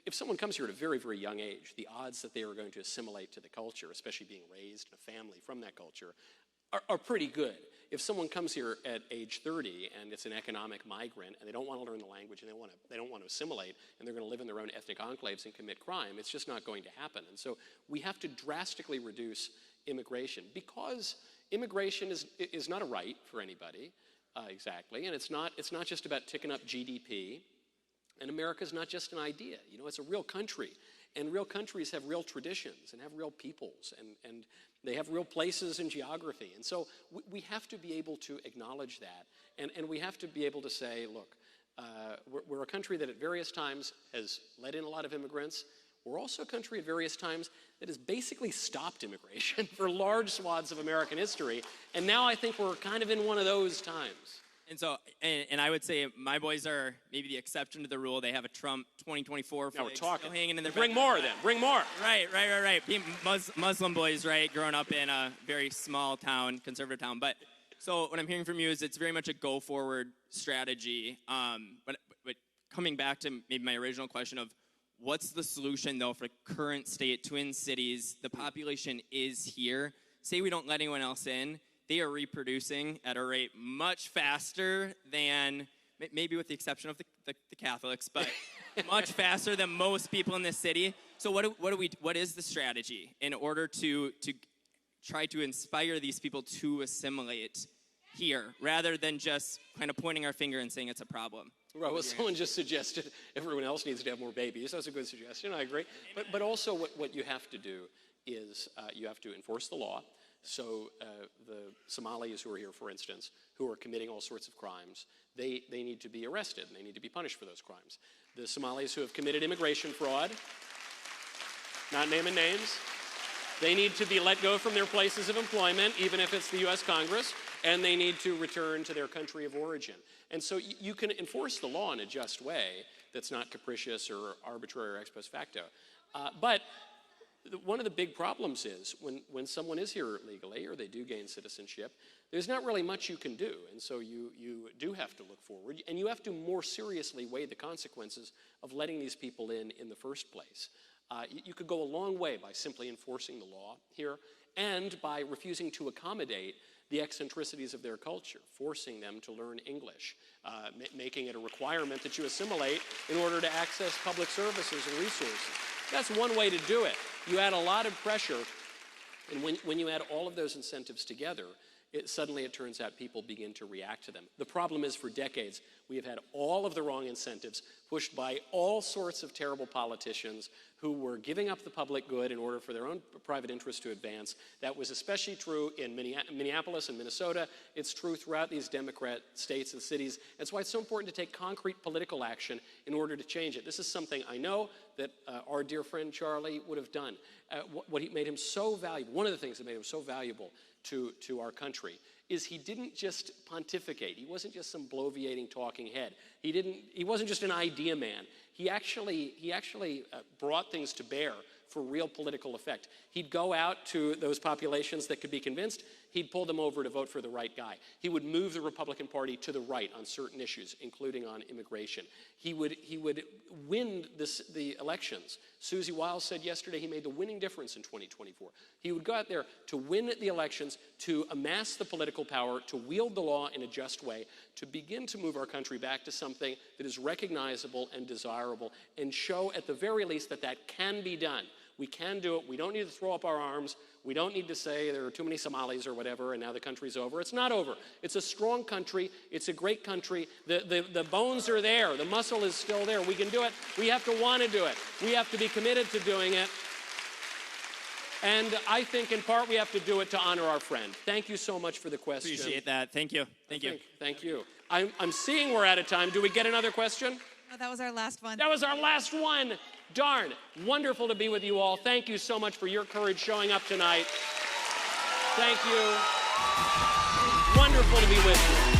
A: If someone comes here at a very, very young age, the odds that they are going to assimilate to the culture, especially being raised in a family from that culture, are pretty good. If someone comes here at age 30 and it's an economic migrant and they don't want to learn the language and they don't want to assimilate and they're going to live in their own ethnic enclaves and commit crime, it's just not going to happen. And so we have to drastically reduce immigration because immigration is not a right for anybody, exactly, and it's not just about ticking up GDP. And America's not just an idea, it's a real country. And real countries have real traditions and have real peoples and they have real places and geography. And so we have to be able to acknowledge that. And we have to be able to say, look, we're a country that at various times has let in a lot of immigrants. We're also a country at various times that has basically stopped immigration for large swaths of American history. And now I think we're kind of in one of those times.
M: And so, and I would say my boys are maybe the exception to the rule. They have a Trump 2024
A: now we're talking.
M: Still hanging in their
A: Bring more then. Bring more.
M: Right. Muslim boys, right, growing up in a very small town, conservative town. But so what I'm hearing from you is it's very much a go-forward strategy. But coming back to maybe my original question of what's the solution, though, for current state, Twin Cities, the population is here. Say we don't let anyone else in. They are reproducing at a rate much faster than, maybe with the exception of the Catholics, but much faster than most people in this city. So what is the strategy in order to try to inspire these people to assimilate here, rather than just kind of pointing our finger and saying it's a problem?
A: Right, well, someone just suggested everyone else needs to have more babies. That's a good suggestion, I agree. But also what you have to do is you have to enforce the law. So the Somalis who are here, for instance, who are committing all sorts of crimes, they need to be arrested and they need to be punished for those crimes. The Somalis who have committed immigration fraud, not naming names, they need to be let go from their places of employment, even if it's the U.S. Congress, and they need to return to their country of origin. And so you can enforce the law in a just way that's not capricious or arbitrary or ex post facto. But one of the big problems is when someone is here legally or they do gain citizenship, there's not really much you can do. And so you do have to look forward, and you have to more seriously weigh the consequences of letting these people in the first place. You could go a long way by simply enforcing the law here and by refusing to accommodate the eccentricities of their culture, forcing them to learn English, making it a requirement that you assimilate in order to access public services and resources. That's one way to do it. You add a lot of pressure, and when you add all of those incentives together, suddenly it turns out people begin to react to them. The problem is for decades, we have had all of the wrong incentives pushed by all sorts of terrible politicians who were giving up the public good in order for their own private interests to advance. That was especially true in Minneapolis and Minnesota. It's true throughout these Democrat states and cities. That's why it's so important to take concrete political action in order to change it. This is something I know that our dear friend Charlie would have done. What made him so valuable, one of the things that made him so valuable to our country is he didn't just pontificate. He wasn't just some bloviating talking head. He wasn't just an idea man. He actually brought things to bear for real political effect. He'd go out to those populations that could be convinced. he'd pull them over to vote for the right guy. He would move the Republican Party to the right on certain issues, including on immigration. He would win the elections. Susie Wiles said yesterday he made the winning difference in 2024. He would go out there to win the elections, to amass the political power, to wield the law in a just way, to begin to move our country back to something that is recognizable and desirable, and show at the very least that that can be done. We can do it. We don't need to throw up our arms. We don't need to say there are too many Somalis or whatever and now the country's over. It's not over. It's a strong country. It's a great country. The bones are there. The muscle is still there. We can do it. We have to want to do it. We have to be committed to doing it. And I think in part we have to do it to honor our friend. Thank you so much for the question.
M: Appreciate that. Thank you. Thank you.
A: Thank you. I'm seeing we're out of time. Do we get another question?
N: No, that was our last one.
A: That was our last one. Darn. Wonderful to be with you all. Thank you so much for your courage showing up tonight. Thank you. Wonderful to be with you.